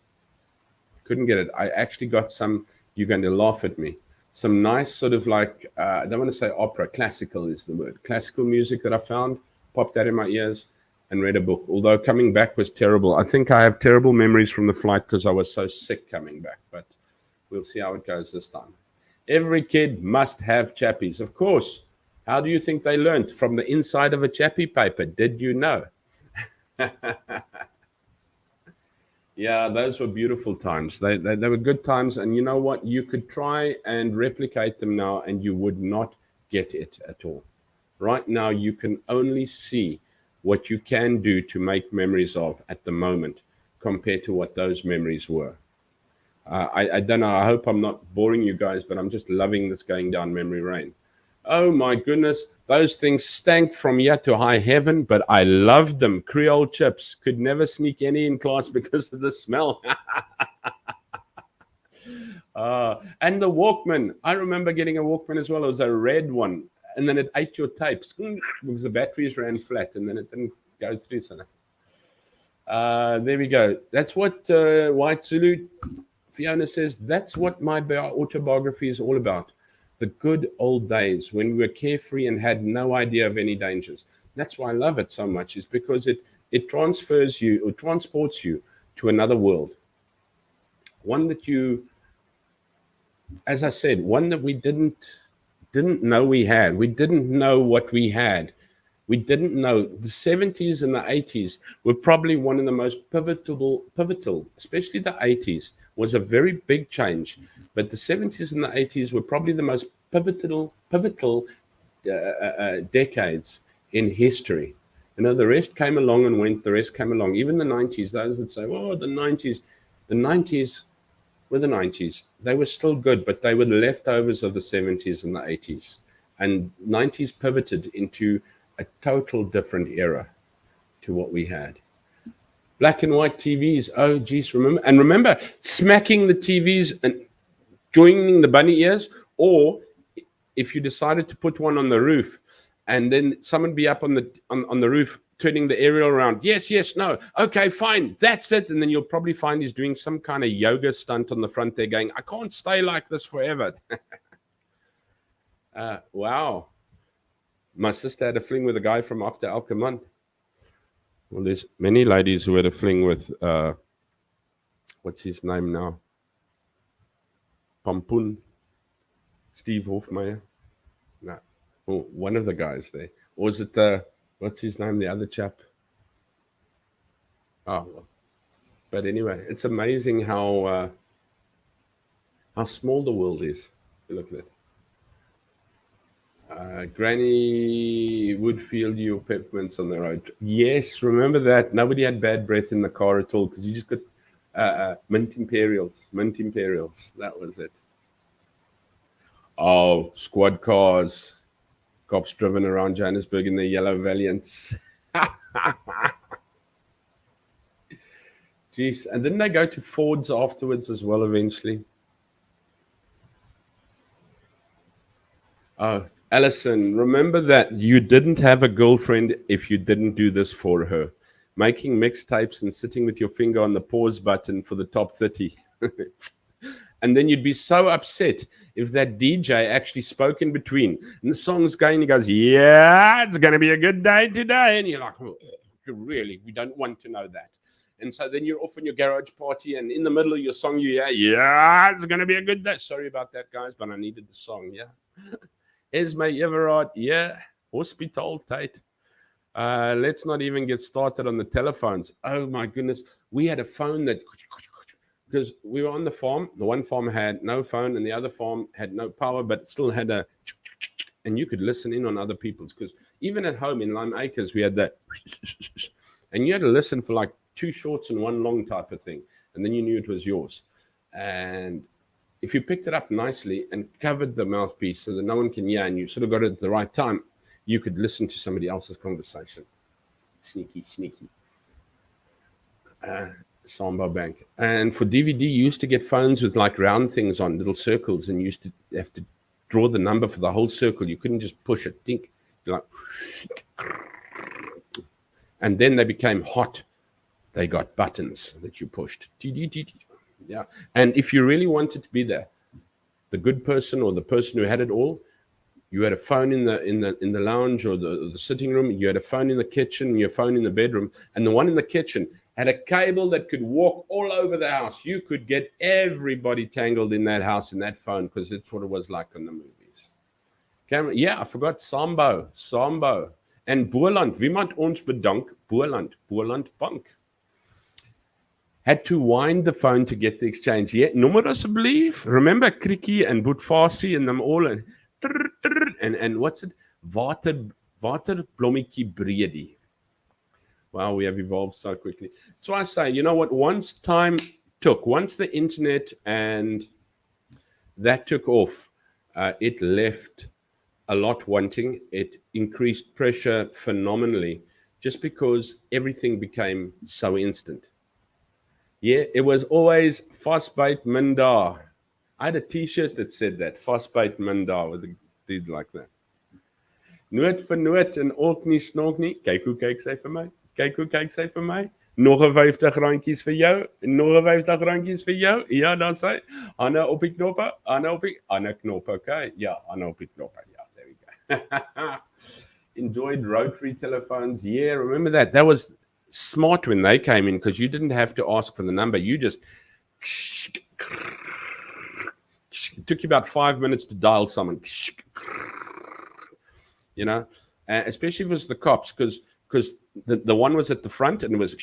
couldn't get it. I actually got some, you're going to laugh at me, some nice sort of like, I don't want to say opera, classical is the word, classical music that I found, popped that in my ears. And read a book, although coming back was terrible. I think I have terrible memories from the flight because I was so sick coming back, but we'll see how it goes this time. Every kid must have chappies, of course. How do you think they learned? From the inside of a chappie paper. Did you know? Yeah, those were beautiful times. They were good times, and you know what? You could try and replicate them now, and you would not get it at all. Right now, you can only see what you can do to make memories of at the moment compared to what those memories were. I don't know. I hope I'm not boring you guys, but I'm just loving this going down memory lane. Oh my goodness. Those things stank from here to high heaven, but I loved them. Creole chips. Could never sneak any in class because of the smell. And the Walkman. I remember getting a Walkman as well. It was a red one. And then it ate your tapes because the batteries ran flat and then it didn't go through. There we go. That's what White Zulu Fiona says. That's what my autobiography is all about. The good old days when we were carefree and had no idea of any dangers. That's why I love it so much, is because it transfers you or transports you to another world. One that you, as I said, one that we didn't know we had. We didn't know what we had We didn't know. The 70s and the 80s were probably one of the most pivotal, especially the 80s was a very big change. But the 70s and the 80s were probably the most pivotal decades in history. The rest came along and went. The rest came along. Even the 90s, those that say, oh, the 90s were the 90s. They were still good, but they were the leftovers of the 70s and the 80s. And 90s pivoted into a total different era to what we had. Black and white TVs. Oh, geez, remember smacking the TVs and joining the bunny ears, or if you decided to put one on the roof, and then someone be up on the roof turning the aerial around. Yes, no. Okay, fine. That's it. And then you'll probably find he's doing some kind of yoga stunt on the front there going, I can't stay like this forever. Wow. My sister had a fling with a guy from after Alkmaar. Well, there's many ladies who had a fling with, what's his name now? Pampoen. Steve Hofmeyer. No. Oh, one of the guys there. Or was it what's his name? The other chap. Oh, well. But anyway, it's amazing how small the world is. You look at it. Granny Woodfield, your peppermints on the road. Yes, remember that. Nobody had bad breath in the car at all because you just got mint imperials. That was it. Oh, squad cars. Cops driven around Johannesburg in their yellow Valiants. Jeez. And didn't they go to Fords afterwards as well eventually? Oh, Alison, remember that you didn't have a girlfriend if you didn't do this for her. Making mixtapes and sitting with your finger on the pause button for the top 30. And then you'd be so upset if that DJ actually spoke in between. And the song's going, he goes, yeah, it's going to be a good day today. And you're like, oh, really? We don't want to know that. And so then you're off on your garage party, and in the middle of your song, you hear, yeah, it's going to be a good day. Sorry about that, guys, but I needed the song, yeah. Esme Everard, yeah. Hospital tight. Let's not even get started on the telephones. Oh, my goodness. We had a phone that, because we were on the farm. The one farm had no phone, and the other farm had no power, but it still had a, and you could listen in on other people's. Because even at home in Lime Acres, we had that, and you had to listen for like 2 shorts and 1 long type of thing, and then you knew it was yours. And if you picked it up nicely and covered the mouthpiece so that no one can hear, and you sort of got it at the right time, you could listen to somebody else's conversation. Sneaky. Samba Bank. And for DVD, you used to get phones with like round things on, little circles, and you used to have to draw the number for the whole circle. You couldn't just push it. Think. You're like, and then they became hot. They got buttons that you pushed. Yeah. And if you really wanted to be the good person or the person who had it all, you had a phone in the lounge or the sitting room. You had a phone in the kitchen, your phone in the bedroom, and the one in the kitchen had a cable that could walk all over the house. You could get everybody tangled in that house in that phone because it's what it was like in the movies. Camera, yeah, I forgot Sambo. And Boland, wie maand ons bedank? Boland Bank. Had to wind the phone to get the exchange. Yeah, nommer asseblief. Remember Krikkie and Boetfassie and them all. And what's it? Waterblommetjie Bredi. Wow, we have evolved so quickly. So I say, you know what? Once the internet and that took off, it left a lot wanting. It increased pressure phenomenally just because everything became so instant. Yeah, it was always Vastbyt Minda. I had a t-shirt that said that, Vastbyt Minda, with a dude like that. Noot vir noot en ook nie snork nie. Kyk hoe kyk sy vir my. Nog 'n 50 randjies vir jou. Nog 'n 50 randjies vir jou. Ja, dan sê Anna op die knoppe. Anna knop, okay. Ja, Anna op die knoppe. Ja, there we go. Enjoyed rotary telephones. Yeah, remember that. That was smart when they came in because you didn't have to ask for the number. You just it took you about 5 minutes to dial someone. You know, especially if it was the cops, because the one was at the front and it was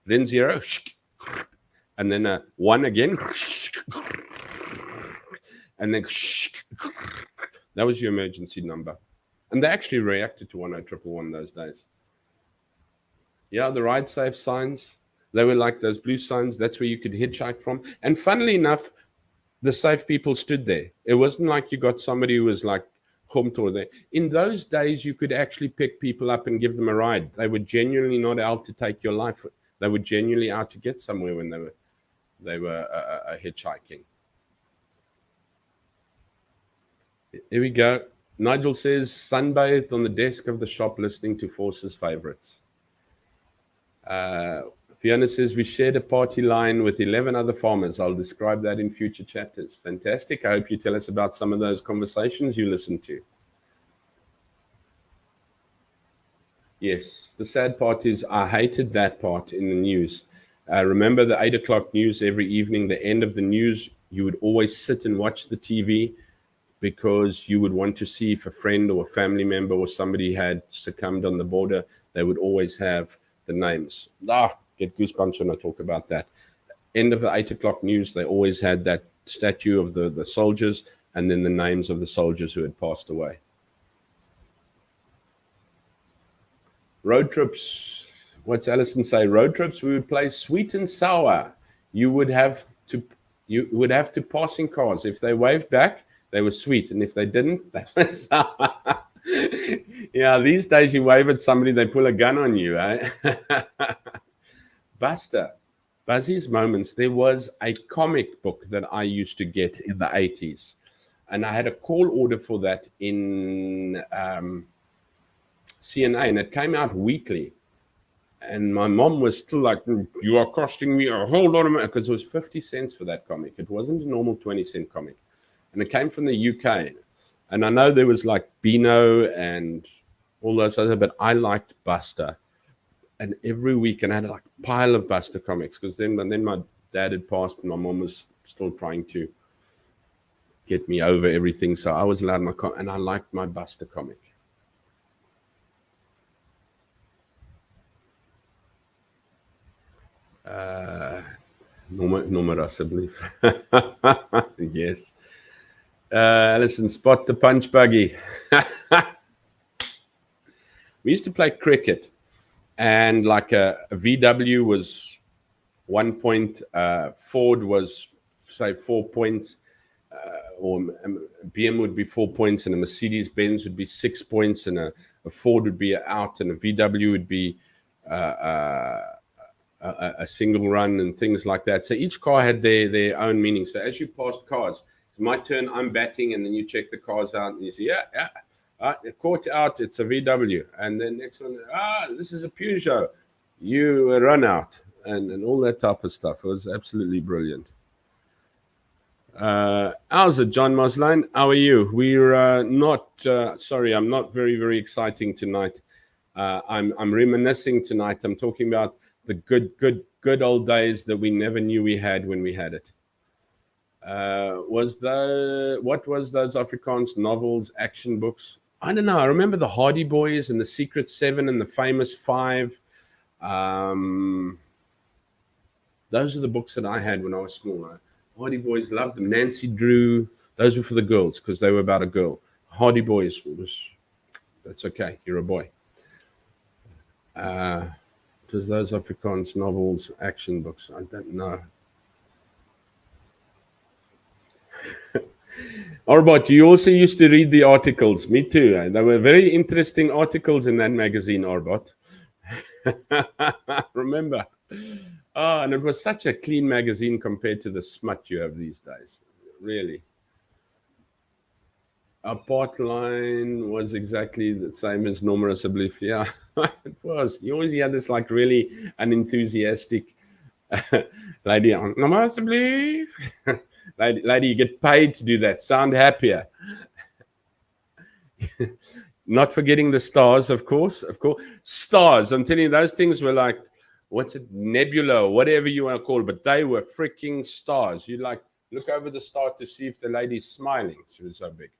then 0, and then 1 again, and then that was your emergency number. And they actually reacted to 10111 those days. Yeah, the ride safe signs, they were like those blue signs. That's where you could hitchhike from. And funnily enough, the safe people stood there. It wasn't like you got somebody who was like Humtor there. In those days, you could actually pick people up and give them a ride. They were genuinely not out to take your life. They were genuinely out to get somewhere when they were hitchhiking. Here we go. Nigel says, sunbathed on the desk of the shop listening to Force's favorites. Fiona says, we shared a party line with 11 other farmers. I'll describe that in future chapters. Fantastic. I hope you tell us about some of those conversations you listened to. Yes, the sad part is I hated that part in the news. Remember the 8 o'clock news every evening, the end of the news, you would always sit and watch the TV because you would want to see if a friend or a family member or somebody had succumbed on the border. They would always have the names. Get goosebumps when I talk about that. End of the 8 o'clock news, they always had that statue of the soldiers and then the names of the soldiers who had passed away. Road trips. What's Alison say? Road trips, we would play sweet and sour. You would have to passing cars. If they waved back, they were sweet, and if they didn't, they were sour. Yeah, these days you wave at somebody, they pull a gun on you, eh? Buster, Buzzy's Moments. There was a comic book that I used to get in the 80s, and I had a call order for that in CNA, and it came out weekly. And my mom was still like, you are costing me a whole lot of money, because it was 50 cents for that comic. It wasn't a normal 20-cent comic. And it came from the UK. And I know there was like Beano and all those other, but I liked Buster. And every week, and I had like a pile of Buster comics, because then my dad had passed and my mom was still trying to get me over everything. So I was allowed my comic, and I liked my Buster comic. Norma Russ, I believe. Yes. Alison, spot the punch buggy. We used to play cricket, and like a VW was 1 point, Ford was, say, 4 points, or a BM would be 4 points, and a Mercedes-Benz would be 6 points, and a Ford would be out, and a VW would be a single run, and things like that. So each car had their own meaning. So as you passed cars, it's my turn, I'm batting, and then you check the cars out, and you say, caught out, it's a VW. And then next one, this is a Peugeot. You run out, and all that type of stuff. It was absolutely brilliant. How's it, John Mosline? How are you? We're not, sorry, I'm not very, very exciting tonight. I'm reminiscing tonight. I'm talking about the good old days that we never knew we had when we had it. What was those Afrikaans novels, action books? I don't know. I remember the Hardy Boys and the Secret Seven and the Famous Five. Those are the books that I had when I was small. Hardy Boys, loved them. Nancy Drew, those were for the girls because they were about a girl. Hardy Boys that's okay. You're a boy. Does those Afrikaans novels, action books? I don't know. Arbot, you also used to read the articles. Me too. There were very interesting articles in that magazine, Arbot. Remember? And it was such a clean magazine compared to the smut you have these days. Really. Our part line was exactly the same as Norma, I believe. Yeah, it was. You always had this like really unenthusiastic lady. Norma, I believe. Lady, you get paid to do that. Sound happier. Not forgetting the stars, of course. Stars. I'm telling you, those things were like, what's it, nebula, or whatever you want to call it, but they were freaking stars. You like look over the star to see if the lady's smiling. She was so big.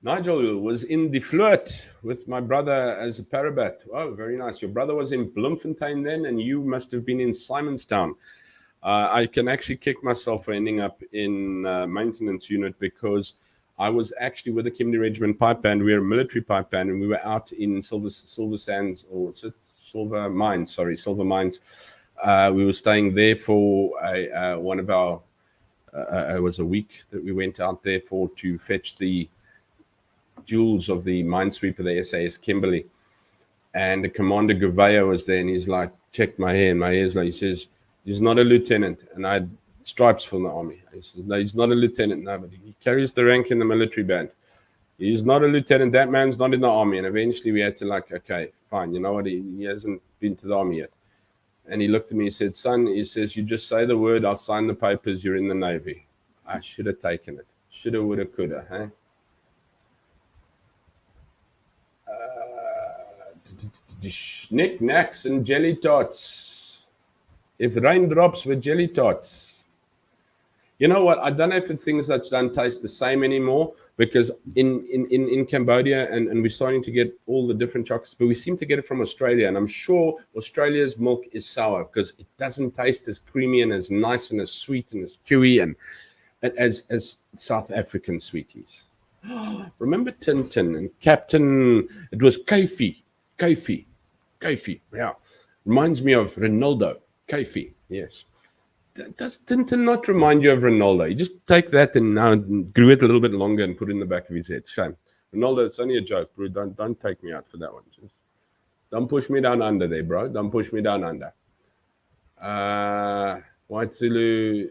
Nigel was in the flirt with my brother as a parabat. Oh, very nice. Your brother was in Bloemfontein then, and you must have been in Simonstown. I can actually kick myself for ending up in maintenance unit because I was actually with the Kimberley Regiment Pipe Band. We were a military pipe band, and we were out in Silver Sands, or Silver Mines. We were staying there for one of our. It was a week that we went out there for to fetch the jewels of the minesweeper, the SAS Kimberley. And the Commander Gouveia was there, and he's like, checked my hair, and my hair's like, he says, he's not a lieutenant. And I had stripes from the army. He says, no, he's not a lieutenant, no, but he carries the rank in the military band. He's not a lieutenant. That man's not in the army. And eventually we had to okay, fine. You know what? He hasn't been to the army yet. And he looked at me, he said, son, he says, you just say the word, I'll sign the papers, you're in the Navy. I should have taken it. Shoulda, woulda, coulda, huh? Knickknacks and jelly tots. If raindrops were jelly tots. You know what? I don't know if things that don't taste the same anymore, because in Cambodia, and we're starting to get all the different chocolates, but we seem to get it from Australia. And I'm sure Australia's milk is sour because it doesn't taste as creamy and as nice and as sweet and as chewy and as South African sweeties. Remember Tintin and Captain, it was Kofi, yeah. Reminds me of Ronaldo, Kofi, yes. Does Tintin not remind you of Ronaldo? You just take that and now grew it a little bit longer and put it in the back of his head. Shame. Ronaldo, it's only a joke, bro. Don't take me out for that one. Just don't push me down under there, bro. Don't push me down under. White Zulu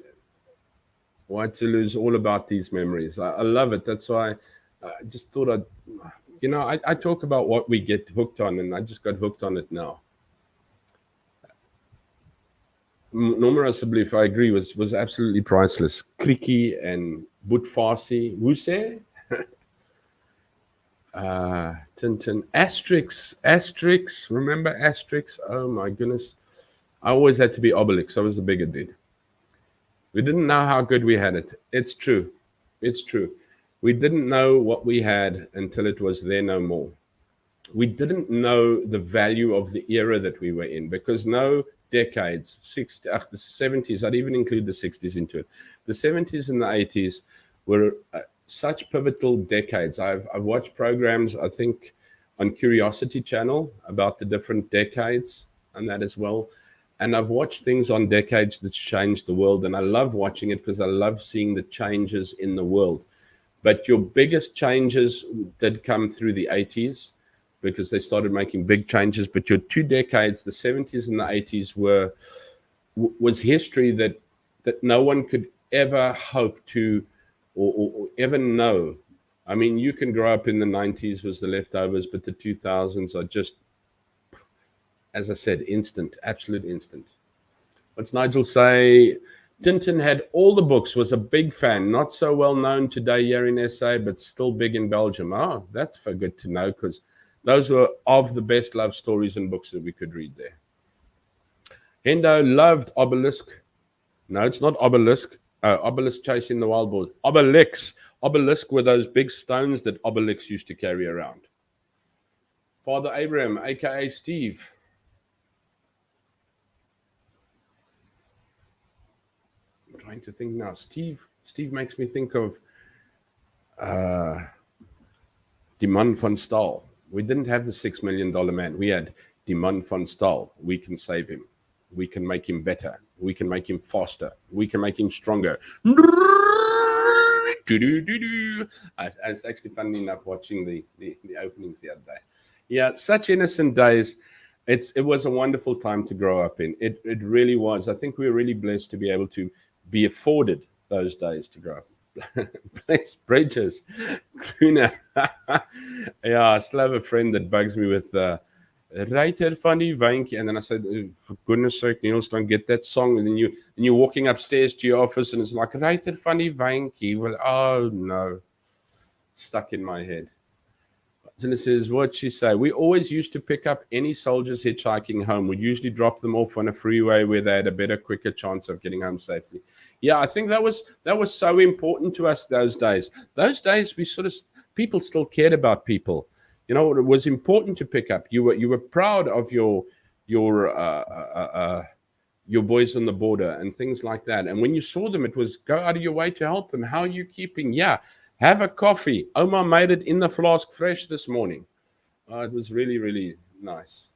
is all about these memories. I love it. That's why I just thought I talk about what we get hooked on, and I just got hooked on it now. Norma Rasableef, I agree, was absolutely priceless. Kriki and Boetfasi, Wuse, Tintin, Asterix. Remember Asterix? Oh my goodness. I always had to be Obelix. I was the bigger dude. We didn't know how good we had it. It's true. We didn't know what we had until it was there no more. We didn't know the value of the era that we were in, because no decades, the 70s, I'd even include the 60s into it. The 70s and the 80s were such pivotal decades. I've watched programs, I think, on Curiosity Channel about the different decades and that as well. And I've watched things on decades that's changed the world, and I love watching it because I love seeing the changes in the world. But your biggest changes did come through the 80s, because they started making big changes. But your 2 decades, the 70s and the 80s, was history that no one could ever hope to or ever know. I mean, you can grow up in the 90s was the leftovers, but the 2000s are just, as I said, instant, absolute instant. What's Nigel say? Tintin had all the books, was a big fan, not so well known today here in SA, but still big in Belgium. Oh, that's for good to know, because those were of the best love stories and books that we could read there. Hendo loved Obelisk. No, it's not Obelisk. Obelisk chasing the wild boar. Obelix. Obelisk were those big stones that Obelix used to carry around. Father Abraham, a.k.a. Steve. I'm trying to think now. Steve makes me think of Die Man van Staal. We didn't have the $6 million man. We had Die Man van Staal. We can save him. We can make him better. We can make him faster. We can make him stronger. It's actually funny enough watching the openings the other day. Yeah, such innocent days. It was a wonderful time to grow up in. It really was. I think we were really blessed to be able to be afforded those days to grow up. Bless Bridges. Yeah, I still have a friend that bugs me with Ryter van die Wyntjie. And then I said, for goodness sake, Niels, don't get that song. And then you're walking upstairs to your office and it's like, Ryter van die Wyntjie. Well, oh no. Stuck in my head. Zilla says, what'd she say? We always used to pick up any soldiers hitchhiking home. We'd usually drop them off on a freeway where they had a better, quicker chance of getting home safely. Yeah, I think that was so important to us those days. Those days we sort of people still cared about people. You know, it was important to pick up. You were proud of your boys on the border and things like that. And when you saw them, it was go out of your way to help them. How are you keeping? Yeah, have a coffee. Omar made it in the flask fresh this morning. It was really, really nice.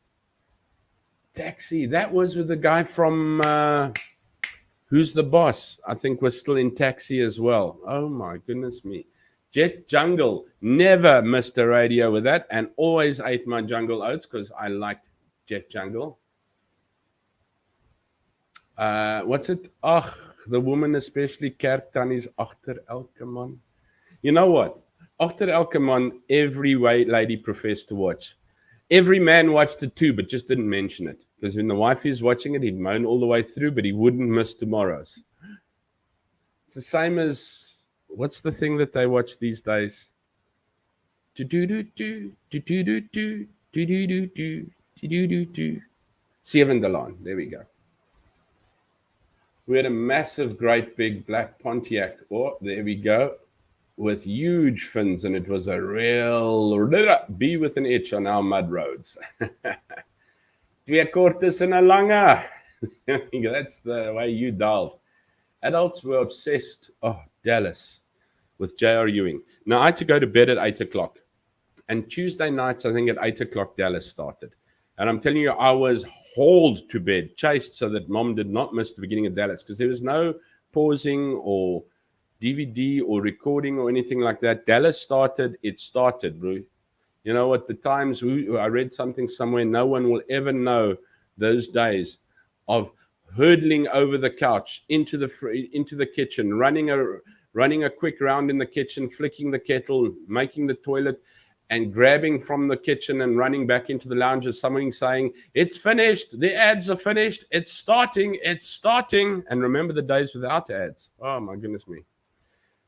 Taxi. That was with the guy from Who's the Boss? I think was still in Taxi as well. Oh my goodness me. Jet Jungle. Never missed a radio with that and always ate my Jungle Oats because I liked Jet Jungle. What's it? Ach, the woman especially kerk tannies agter elke man. You know what? Agter elke man, every lady professed to watch. Every man watched it too, but just didn't mention it. Because when the wife is watching it, he'd moan all the way through, but he wouldn't miss tomorrow's. It's the same as, what's the thing that they watch these days? Seven Delon. There we go. We had a massive, great big black Pontiac. Oh, there we go. With huge fins, and it was a real bee with an itch on our mud roads. Twee kortes en 'n lange. That's the way you dialed. Adults were obsessed. Oh, Dallas with J.R. Ewing. Now, I had to go to bed at 8 o'clock. And Tuesday nights, I think at 8 o'clock, Dallas started. And I'm telling you, I was hauled to bed, chased so that mom did not miss the beginning of Dallas because there was no pausing or DVD or recording or anything like that. Dallas started, it started, bro. You know, at the times, I read something somewhere, no one will ever know those days of hurtling over the couch into the kitchen, running a quick round in the kitchen, flicking the kettle, making the toilet, and grabbing from the kitchen and running back into the lounge as someone saying, it's finished, the ads are finished, it's starting. And remember the days without ads. Oh, my goodness me.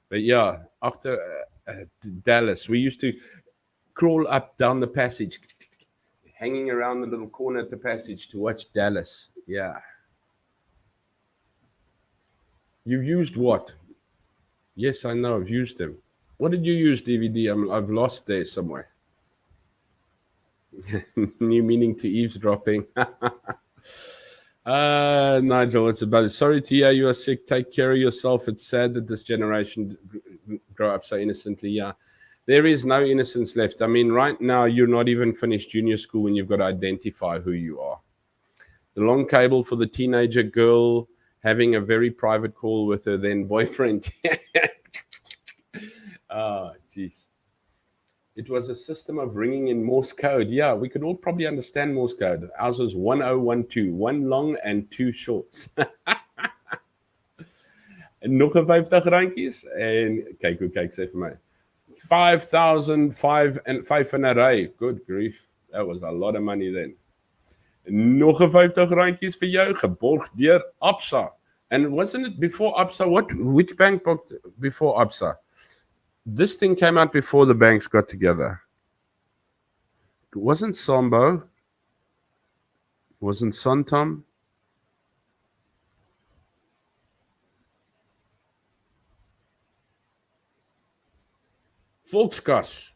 But yeah, after Dallas, we used to crawl up down the passage, hanging around the little corner at the passage to watch Dallas. Yeah. You've used what? Yes, I know, I've used them. What did you use, DVD? I've lost there somewhere. New meaning to eavesdropping. Nigel, it's about it. Sorry to hear you are sick. Take care of yourself. It's sad that this generation grow up so innocently. Yeah, there is no innocence left. I mean, right now, you're not even finished junior school when you've got to identify who you are. The long cable for the teenager girl having a very private call with her then boyfriend. Oh, jeez. It was a system of ringing in Morse code. Yeah, we could all probably understand Morse code. Ours was 1012, one long and two shorts. En nog 'n 50 randjies en kyk hoe kyk sy vir my. 5,005 and 5 in a ry. Good grief. That was a lot of money then. En nog 'n 50 randjies vir jou geborg deur Absa. And wasn't it before Absa? Which bank booked before Absa? This thing came out before the banks got together. It wasn't Sambo. It wasn't Santam. Volkskas.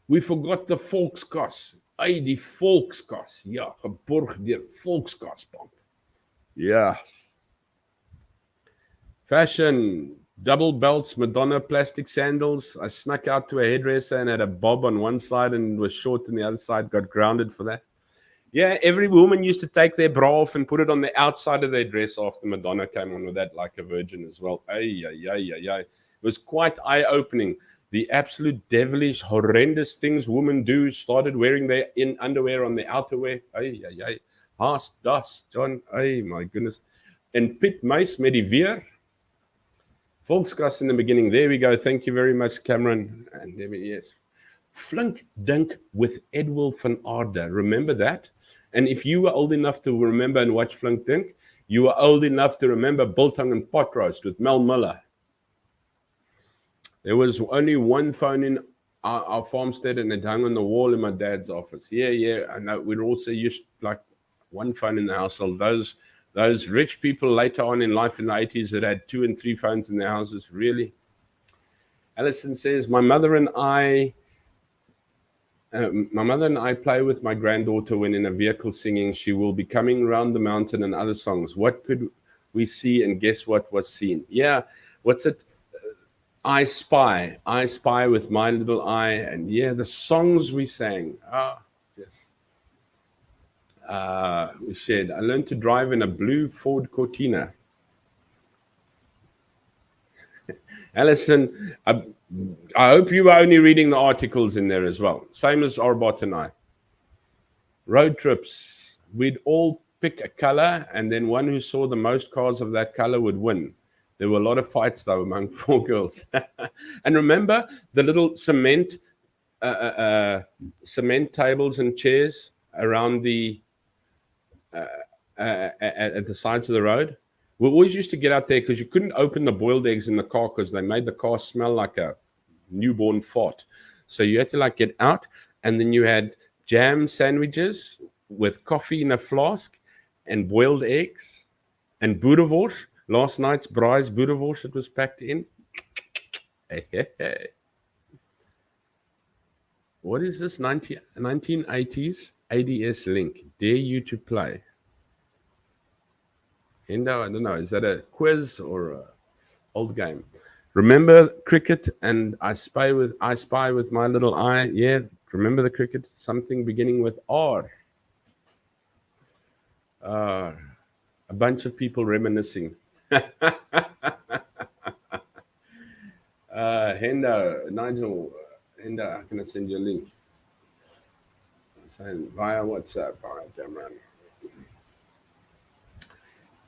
We forgot the Volkskas. Ay, die Volkskas. Ja, geborg deur Volkskasbank. Yes. Fashion. Double belts, Madonna plastic sandals. I snuck out to a hairdresser and had a bob on one side and was short on the other side. Got grounded for that. Yeah, every woman used to take their bra off and put it on the outside of their dress after Madonna came on with that like a virgin as well. It was quite eye-opening. The absolute devilish, horrendous things women do started wearing their underwear on the outerwear. Haas, das, John. Ay, my goodness. And Piet Meis met die weer. Volkskas in the beginning. There we go. Thank you very much, Cameron. And there we yes. Flink Dink with Edwil van Aarde. Remember that? And if you were old enough to remember and watch Flink Dink, you were old enough to remember Biltong and Pot Roast with Mel Miller. There was only one phone in our farmstead, and it hung on the wall in my dad's office. Yeah. I know we'd also used like one phone in the household. Those rich people later on in life in the 80s that had 2 and 3 phones in their houses, really. Alison says, my mother and I play with my granddaughter when in a vehicle singing, she will be coming round the mountain and other songs. What could we see, and guess what was seen? Yeah, what's it? I spy with my little eye, and yeah, the songs we sang. Yes. We shared. I learned to drive in a blue Ford Cortina. Alison, I hope you were only reading the articles in there as well. Same as Arbot and I. Road trips. We'd all pick a color, and then one who saw the most cars of that color would win. There were a lot of fights, though, among 4 girls. And remember the little cement tables and chairs around the at the sides of the road? We always used to get out there because you couldn't open the boiled eggs in the car because they made the car smell like a newborn fart. So you had to like get out, and then you had jam sandwiches with coffee in a flask and boiled eggs and boerewors. Last night's braai's boerewors that was packed in. What is this 1980s ADS link? Dare you to play? Hendo, I don't know. Is that a quiz or a old game? Remember cricket and I spy with my little eye. Yeah, remember the cricket? Something beginning with R. A bunch of people reminiscing. Hendo, Nigel, Hendo, how can I send you a link? Send via WhatsApp. All right, Cameron.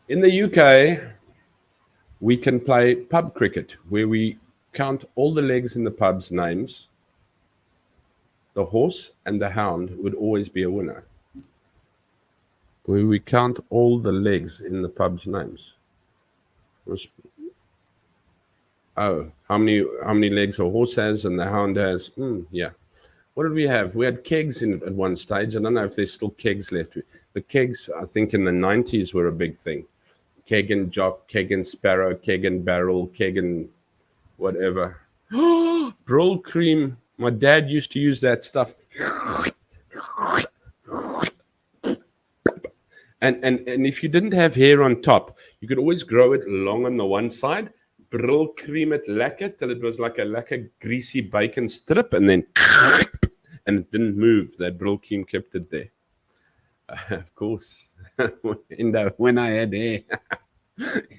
In the UK, we can play pub cricket, where we count all the legs in the pub's names. The horse and the hound would always be a winner. Where we count all the legs in the pub's names. Oh, how many legs a horse has and the hound has? Yeah. What did we have? We had kegs in it at one stage. I don't know if there's still kegs left. The kegs, I think, in the 90s were a big thing. Keg and jock, keg and sparrow, keg and barrel, keg and whatever. Brill cream. My dad used to use that stuff. And if you didn't have hair on top, you could always grow it long on the one side. Brill cream it lekker till it was like a lekker greasy bacon strip, and then and it didn't move. That brill cream kept it there. Of course. When I had hair.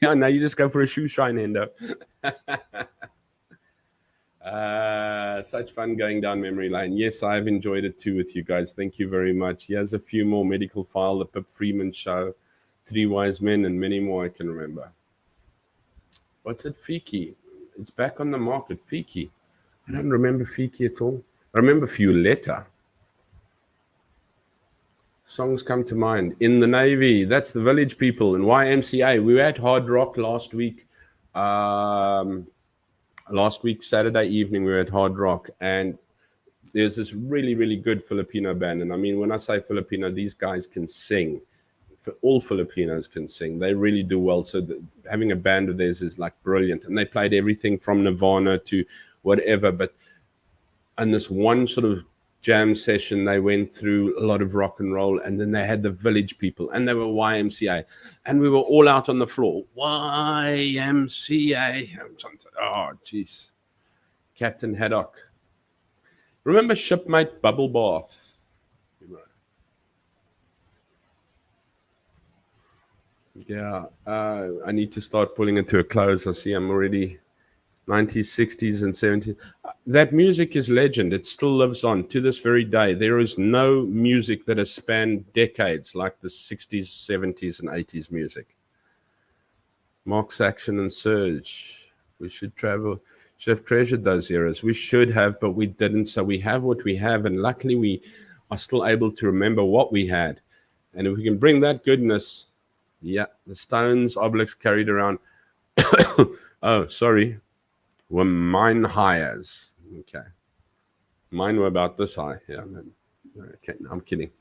Yeah, now you just go for a shoe shine, Endo. Such fun going down memory lane. Yes, I've enjoyed it too with you guys. Thank you very much. Here's a few more: Medical File, The Pip Freeman Show, Three Wise Men, and many more I can remember. What's it, Fiki? It's back on the market, Fiki. I don't remember Fiki at all. I remember Violetta. Songs come to mind. In the Navy, that's the Village People. And YMCA, we were at Hard Rock last week. Last week, Saturday evening, we were at Hard Rock. And there's this really, really good Filipino band. And I mean, when I say Filipino, these guys can sing. All Filipinos can sing. They really do well. So having a band of theirs is like brilliant. And they played everything from Nirvana to whatever. But on this one sort of jam session, they went through a lot of rock and roll, and then they had the Village People, and they were YMCA, and we were all out on the floor. YMCA. Oh, jeez. Captain Haddock. Remember Shipmate Bubble Bath? Yeah, I need to start pulling it to a close. I see I'm already 90s, 60s, and 70s. That music is legend. It still lives on to this very day. There is no music that has spanned decades like the 60s, 70s, and 80s music. Mark Saxon and Surge. We should have treasured those eras. We should have, but we didn't. So we have what we have, and luckily we are still able to remember what we had. And if we can bring that goodness, yeah, the Stones, Obelix carried around. Oh, sorry. Were mine hires. Okay. Mine were about this high. Yeah, man. Okay, no, I'm kidding.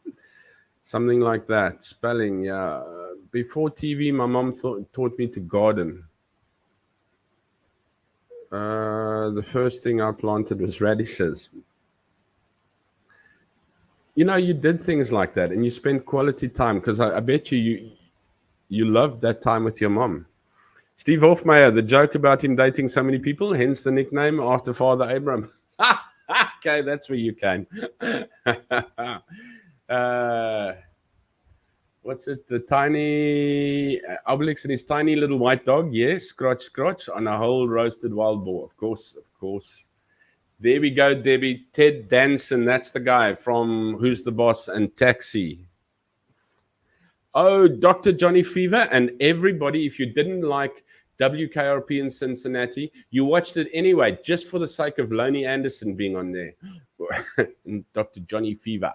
Something like that. Spelling, yeah. Before TV, my mom taught me to garden. The first thing I planted was radishes. You know, you did things like that, and you spent quality time because I bet you loved that time with your mom. Steve Hofmeyer, the joke about him dating so many people, hence the nickname after Father Abraham. Okay, that's where you came. uh, what's it? The tiny Obelix and his tiny little white dog. Yes, scratch, scratch on a whole roasted wild boar. Of course, of course. There we go, Debbie. Ted Danson, that's the guy from Who's the Boss and Taxi. Oh, Dr. Johnny Fever, and everybody, if you didn't like WKRP in Cincinnati, you watched it anyway, just for the sake of Lonnie Anderson being on there. Dr. Johnny Fever.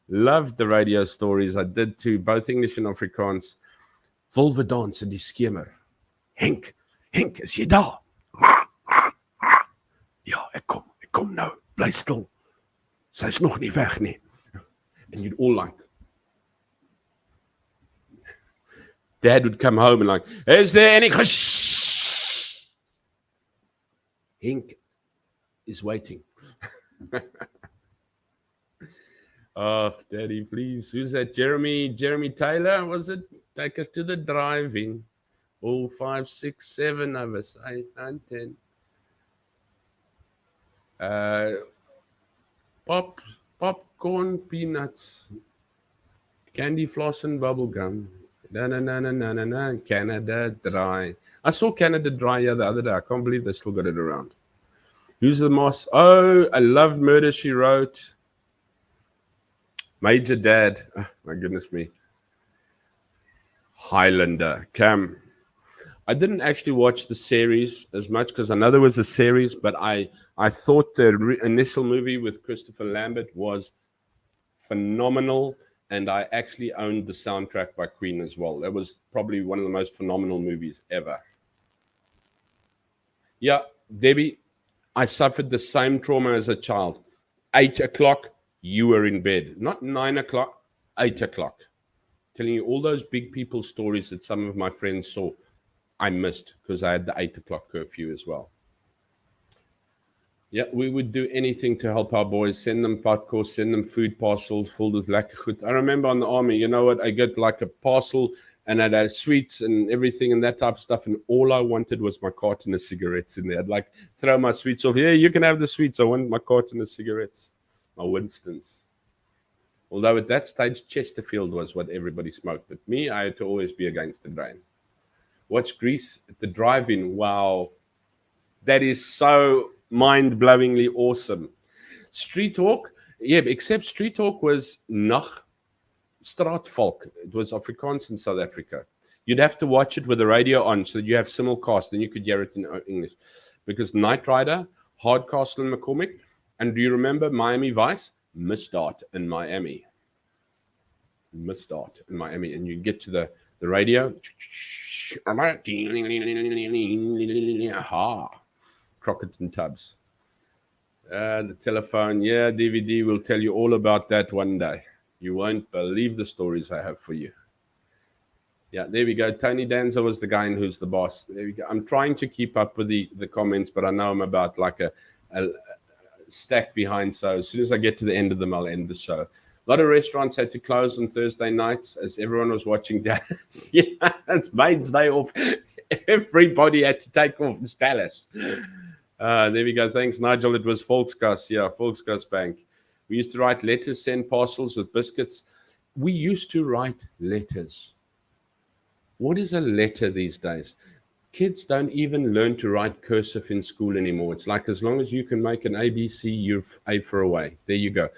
Loved the radio stories. I did too, both English and Afrikaans. Wolvedans in die skemer. Henk, is jy daar? Ja, ek kom nou. Bly stil. Sy's nog nie weg nie. And you'd all like, Dad would come home and like, is there any... Henk is waiting. Oh, Daddy, please. Who's that? Jeremy Taylor, was it? Take us to the drive-in. All 5, 6, 7 of us. 8, 9, 10. Popcorn, peanuts, candy floss and bubble gum. Na. Canada Dry. I saw Canada Dry the other day. I can't believe they still got it around. Who's the Moss? Oh, I loved Murder, She Wrote. Major Dad. Oh, my goodness me. Highlander. Cam. I didn't actually watch the series as much because I know there was a series, but I thought the initial movie with Christopher Lambert was phenomenal, and I actually owned the soundtrack by Queen as well. That was probably one of the most phenomenal movies ever. Yeah, Debbie, I suffered the same trauma as a child. 8 o'clock, you were in bed. Not 9 o'clock, 8 o'clock. Telling you all those big people stories that some of my friends saw, I missed because I had the 8 o'clock curfew as well. Yeah, we would do anything to help our boys, send them podcasts, send them food parcels filled with lekker goed. I remember on the army, you know what, I get like a parcel and I'd have sweets and everything and that type of stuff, and all I wanted was my carton of cigarettes in there. I'd like throw my sweets off. Yeah, you can have the sweets. I want my carton of cigarettes, my Winstons. Although at that stage, Chesterfield was what everybody smoked. But me, I had to always be against the grain. Watch Grease at the drive-in. Wow. That is so mind-blowingly awesome. Street Talk, yeah, except Street Talk was Nag Straatvolk. It was Afrikaans in South Africa. You'd have to watch it with the radio on so that you have simulcast and you could hear it in English. Because Knight Rider, Hardcastle and McCormick, and do you remember Miami Vice? Misstart in Miami. Misstart in Miami. And you get to the radio. Crockett and Tubbs. The telephone. Yeah, DVD will tell you all about that one day. You won't believe the stories I have for you. Yeah, there we go. Tony Danza was the guy in Who's the Boss. There we go. I'm trying to keep up with the comments, but I know I'm about like a stack behind. So as soon as I get to the end of them, I'll end the show. A lot of restaurants had to close on Thursday nights as everyone was watching Dallas. Yeah, it's Maid's Day off. Everybody had to take off. It's Dallas. There we go. Thanks, Nigel. It was Volkskas. Yeah, Volkskas Bank. We used to write letters, send parcels with biscuits. We used to write letters. What is a letter these days? Kids don't even learn to write cursive in school anymore. It's like as long as you can make an ABC, you're A for away. There you go.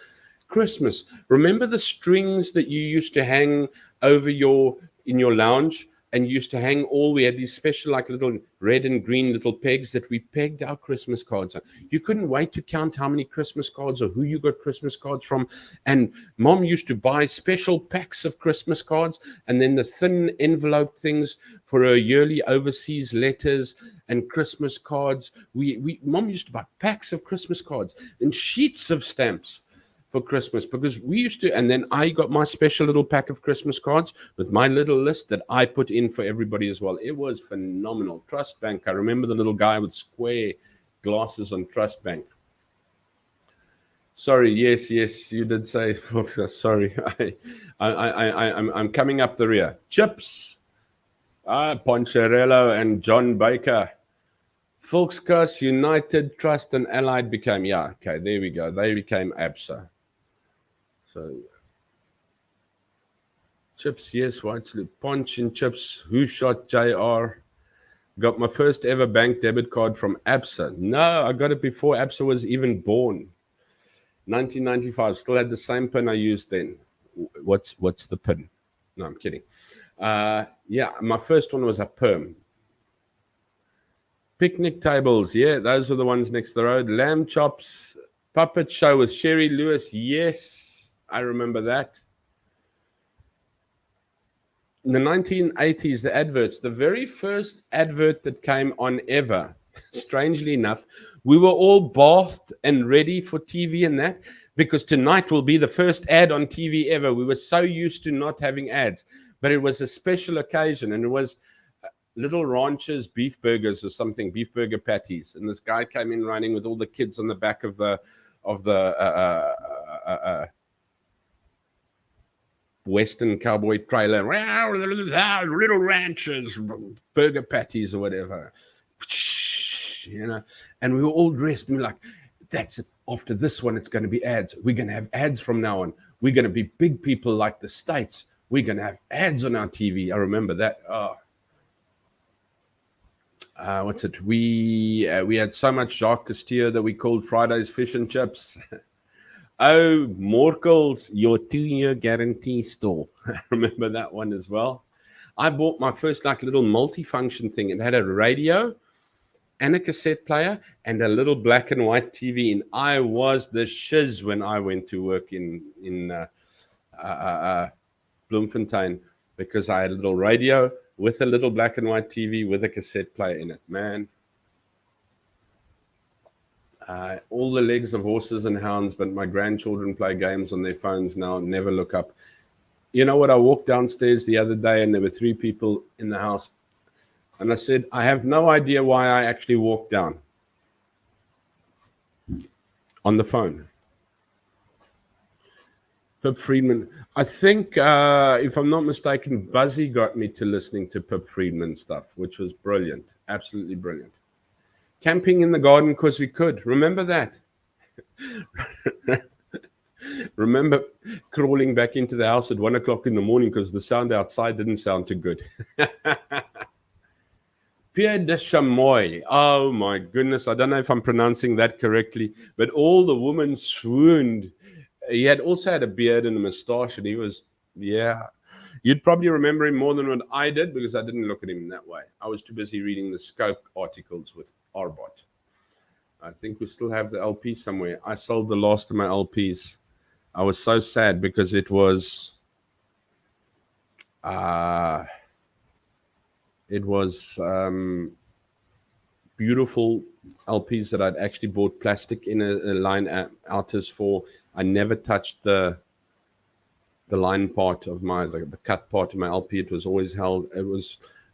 Christmas. Remember the strings that you used to hang over in your lounge? and used to hang we had these special like little red and green little pegs that we pegged our Christmas cards on. You couldn't wait to count how many Christmas cards or who you got Christmas cards from. And Mom used to buy special packs of Christmas cards, and then the thin envelope things for her yearly overseas letters and Christmas cards. Mom used to buy packs of Christmas cards and sheets of stamps for Christmas, because we used to, and then I got my special little pack of Christmas cards with my little list that I put in for everybody as well. It was phenomenal. Trust Bank. I remember the little guy with square glasses on Trust Bank. Sorry, yes, you did say, sorry. I'm coming up the rear. Chips, Poncherello and John Baker. Volkskas, United, Trust and Allied became, okay, there we go. They became ABSA. So, Chips, yes, White Sloop, Ponch and Chips, Who Shot JR. Got my first ever bank debit card from ABSA. No, I got it before ABSA was even born. 1995, still had the same PIN I used then. What's the PIN? No, I'm kidding. My first one was a perm. Picnic tables, those were the ones next to the road. Lamb chops, puppet show with Sherry Lewis. Yes, I remember that. In the 1980s, the adverts, the very first advert that came on ever, strangely enough, we were all bathed and ready for TV and that, because tonight will be the first ad on TV ever. We were so used to not having ads, but it was a special occasion, and it was Little Ranchers beef burgers or something, beef burger patties. And this guy came in running with all the kids on the back of the Western cowboy trailer. Little Ranchers burger patties or whatever. And we were all dressed and we were like, that's it. After this one, it's going to be ads. We're going to have ads from now on. We're going to be big people like the States. We're going to have ads on our TV. I remember that. What's it? We had so much Jacques Castillo that we called Fridays fish and chips. Oh, Morkel's, your 2-year guarantee store. I remember that one as well. I bought my first little multifunction thing. It had a radio and a cassette player and a little black and white TV. And I was the shiz when I went to work in Bloemfontein, because I had a little radio with a little black and white TV with a cassette player in it, man. All the legs of horses and hounds, but my grandchildren play games on their phones now, never look up. You know what? I walked downstairs the other day and there were 3 people in the house. And I said, I have no idea why I actually walked down on the phone. Pip Friedman. I think, if I'm not mistaken, Buzzy got me to listening to Pip Friedman stuff, which was brilliant. Absolutely brilliant. Camping in the garden because we could. Remember that? Remember crawling back into the house at 1 o'clock in the morning because the sound outside didn't sound too good. Pierre de Chamois. Oh my goodness. I don't know if I'm pronouncing that correctly, but all the women swooned. He had also had a beard and a mustache, and he was, you'd probably remember him more than what I did, because I didn't look at him that way. I was too busy reading the Scope articles with Arbot. I think we still have the LP somewhere. I sold the last of my LPs. I was so sad because it was beautiful LPs that I'd actually bought plastic in a line outers for. I never touched the line part of the cut part of my LP. It was always held.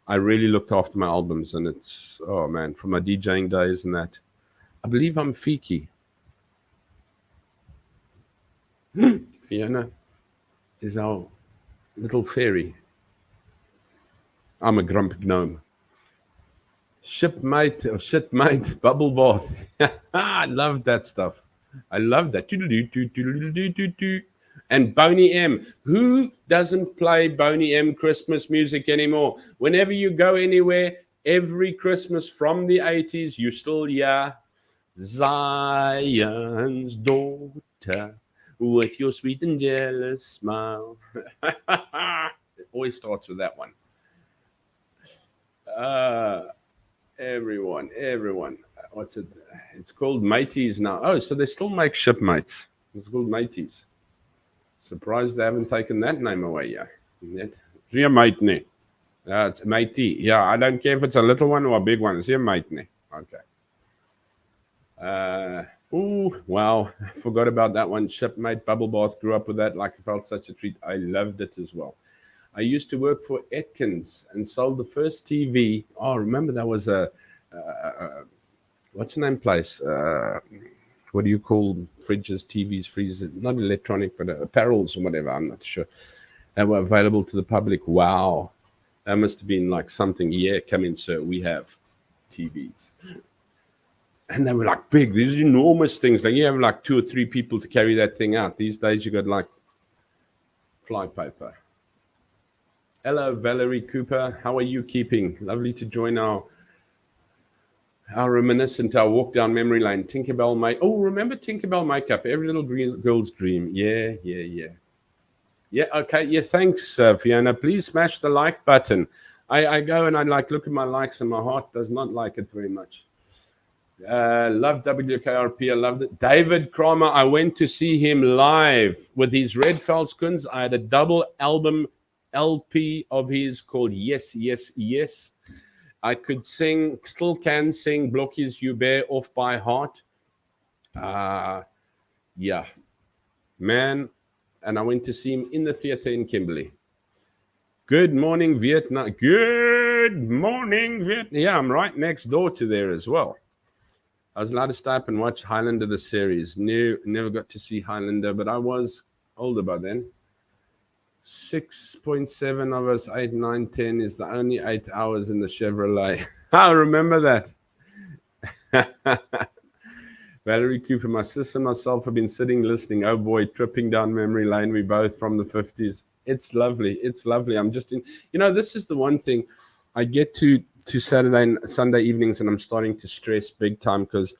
I really looked after my albums, and it's, oh man, from my DJing days and that. I believe I'm Fiki. Fiona is our little fairy. I'm a grumpy gnome. Shipmate or shitmate bubble bath. I love that stuff. I love that. And Boney M. Who doesn't play Boney M Christmas music anymore? Whenever you go anywhere, every Christmas from the 80s, you still hear Zion's daughter with your sweet and jealous smile. It always starts with that one. Uh, everyone. What's it? It's called Mateys now. Oh, so they still make shipmates. It's called Mateys. Surprised they haven't taken that name away yet. Dear Matey. It's matey. Yeah, I don't care if it's a little one or a big one. It's your matey. Okay. Wow. I forgot about that one. Shipmate Bubble Bath. Grew up with that. Like, I felt such a treat. I loved it as well. I used to work for Atkins and sold the first TV. Oh, remember that was what's the name place? What do you call fridges, TVs, freezers? Not electronic, but apparels or whatever. I'm not sure. That were available to the public. Wow. That must have been like something. Yeah, come in, sir. We have TVs. And they were like big. These enormous things. Like you have like 2 or 3 people to carry that thing out. These days you got like fly paper. Hello, Valerie Cooper. How are you keeping? Lovely to join our reminiscent, our walk down memory lane. Tinkerbell remember Tinkerbell makeup? Every little girl's dream. Yeah. Yeah, okay. Yeah, thanks, Fiona. Please smash the like button. I go and I like look at my likes and my heart does not like it very much. Love WKRP. I loved it. David Kramer, I went to see him live with his Red Velskins. I had a double album LP of his called Yes, Yes, Yes. I could sing, still can sing Blokkies You Bear off by heart. Yeah, man. And I went to see him in the theater in Kimberley. Good morning, Vietnam. Good morning, Vietnam. Yeah, I'm right next door to there as well. I was allowed to stay up and watch Highlander the series. Never got to see Highlander, but I was older by then. 6.7 of us, 8, 9, 10 is the only 8 hours in the Chevrolet. I remember that. Valerie Cooper, my sister and myself have been sitting listening. Oh boy, tripping down memory lane. We both from the 50s. It's lovely. It's lovely. I'm just in, this is the one thing I get to Saturday and Sunday evenings and I'm starting to stress big time because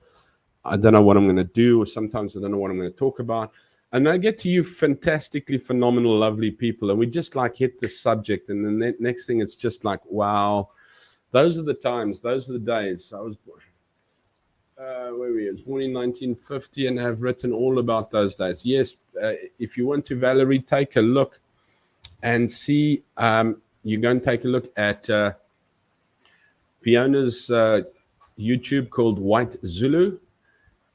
I don't know what I'm going to do, or sometimes I don't know what I'm going to talk about. And I get to you fantastically phenomenal, lovely people, and we just like hit the subject. And then the next thing, it's just like, wow, those are the times, those are the days. I was born in 1950 and have written all about those days. Yes, if you want to, Valerie, take a look and see. You go and take a look at Fiona's YouTube called White Zulu,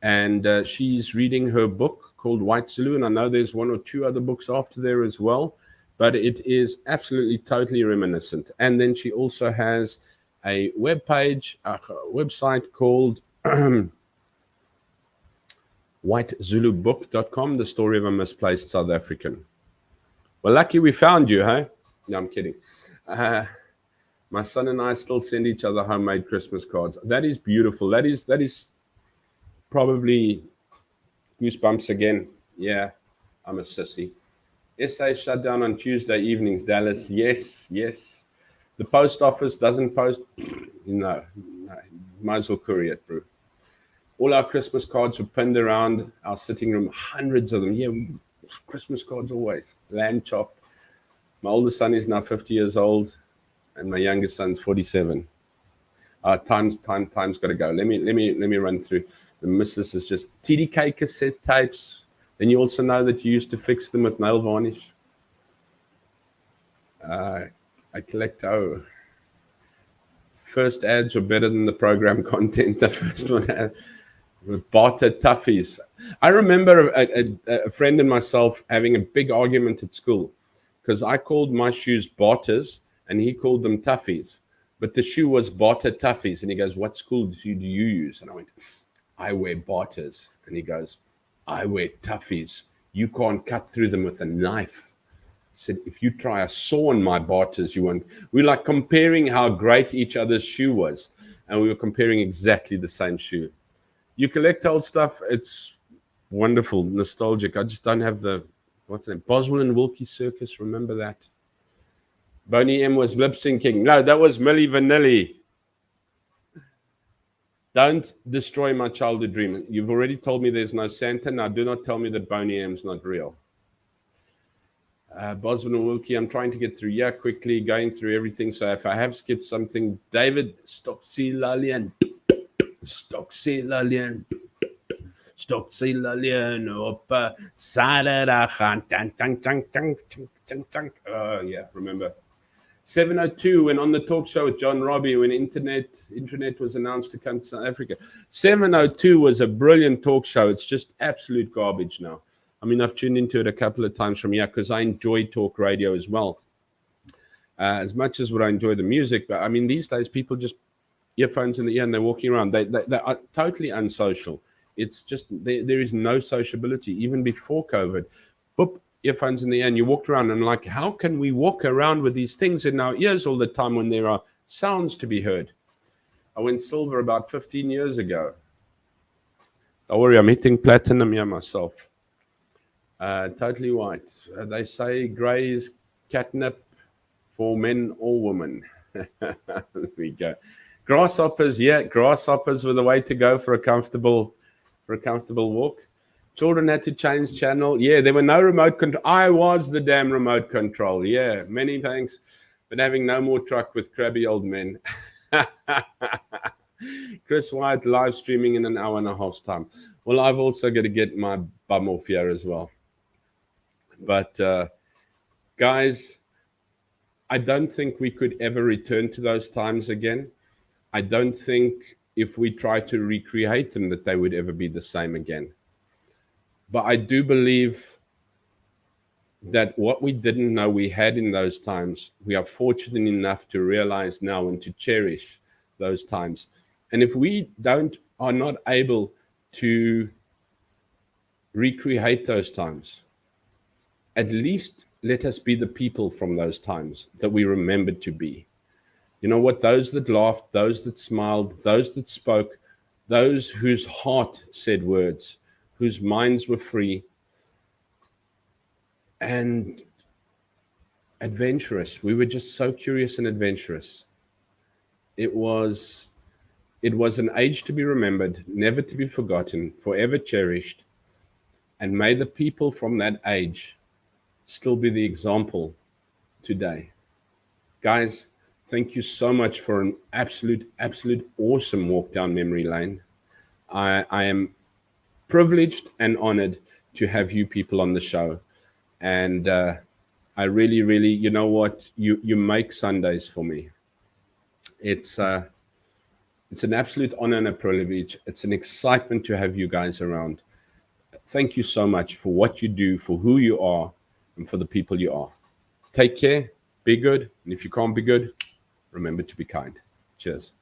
and she's reading her book called White Zulu, and I know there's 1 or 2 other books after there as well, but it is absolutely totally reminiscent. And then she also has a website called whitezulubook.com, the story of a misplaced South African. Well, lucky we found you, huh? No, I'm kidding. My son and I still send each other homemade Christmas cards. That is beautiful. That is probably goosebumps again. Yeah, I'm a sissy. SA shut down on Tuesday evenings, Dallas. Yes. The post office doesn't post. No. Might as well courier it, bro. All our Christmas cards were pinned around our sitting room, hundreds of them. Yeah, Christmas cards always. Lamb chop. My oldest son is now 50 years old, and my youngest son's 47. Time's got to go. Let me run through. The missus is just TDK cassette tapes. Then you also know that you used to fix them with nail varnish. I collect first ads were better than the program content. The first one had with barter toughies. I remember a friend and myself having a big argument at school because I called my shoes barters and he called them toughies. But the shoe was barter toughies. And he goes, what school do you use? And I went, I wear barters. And he goes, I wear toughies. You can't cut through them with a knife. I said, if you try a saw on my barters, you won't. We were like comparing how great each other's shoe was. And we were comparing exactly the same shoe. You collect old stuff. It's wonderful, nostalgic. I just don't have what's the name? Boswell and Wilkie Circus. Remember that? Boney M was lip syncing. No, that was Milli Vanilli. Don't destroy my childhood dream. You've already told me there's no Santa. Now do not tell me that Boney M's not real. Bosman and Wilkie, I'm trying to get through here quickly, going through everything. So if I have skipped something, David, Stocksy Lalian, Stocksy Lalian, Stocksy Lalian, Opa, Sadarahan, tang, tang, tang, tang, tang, tang. Oh, yeah, remember. 702 when on the talk show with John Robbie when internet was announced to come to South Africa. 702 was a brilliant talk show. It's just absolute garbage now. I mean, I've tuned into it a couple of times from here because I enjoy talk radio as well. As much as what I enjoy the music, but I mean, these days people just earphones in the ear and they're walking around. They are totally unsocial. It's just there is no sociability even before COVID. Boop, earphones in the ear and you walked around and like, how can we walk around with these things in our ears all the time when there are sounds to be heard? I went silver about 15 years ago. Don't worry, I'm hitting platinum here myself. Totally white. They say grey is catnip for men or women. There we go. Grasshoppers, yeah, grasshoppers were the way to go for a comfortable walk. Children had to change channel. Yeah, there were no remote control. I was the damn remote control. Yeah, many thanks. But having no more truck with crabby old men. Chris White live streaming in an hour and a half's time. Well, I've also got to get my bum off here as well. But guys, I don't think we could ever return to those times again. I don't think if we try to recreate them that they would ever be the same again. But I do believe that what we didn't know we had in those times, we are fortunate enough to realize now and to cherish those times. And if we are not able to recreate those times, at least let us be the people from those times that we remembered to be. You know what? Those that laughed, those that smiled, those that spoke, those whose heart said words, whose minds were free and adventurous. We were just so curious and adventurous. It was an age to be remembered, never to be forgotten, forever cherished. And may the people from that age still be the example today. Guys, thank you so much for an absolute awesome walk down memory lane. I am privileged and honored to have you people on the show. And I really, you know what? You make Sundays for me. It's an absolute honor and a privilege. It's an excitement to have you guys around. Thank you so much for what you do, for who you are, and for the people you are. Take care, be good, and if you can't be good, remember to be kind. Cheers.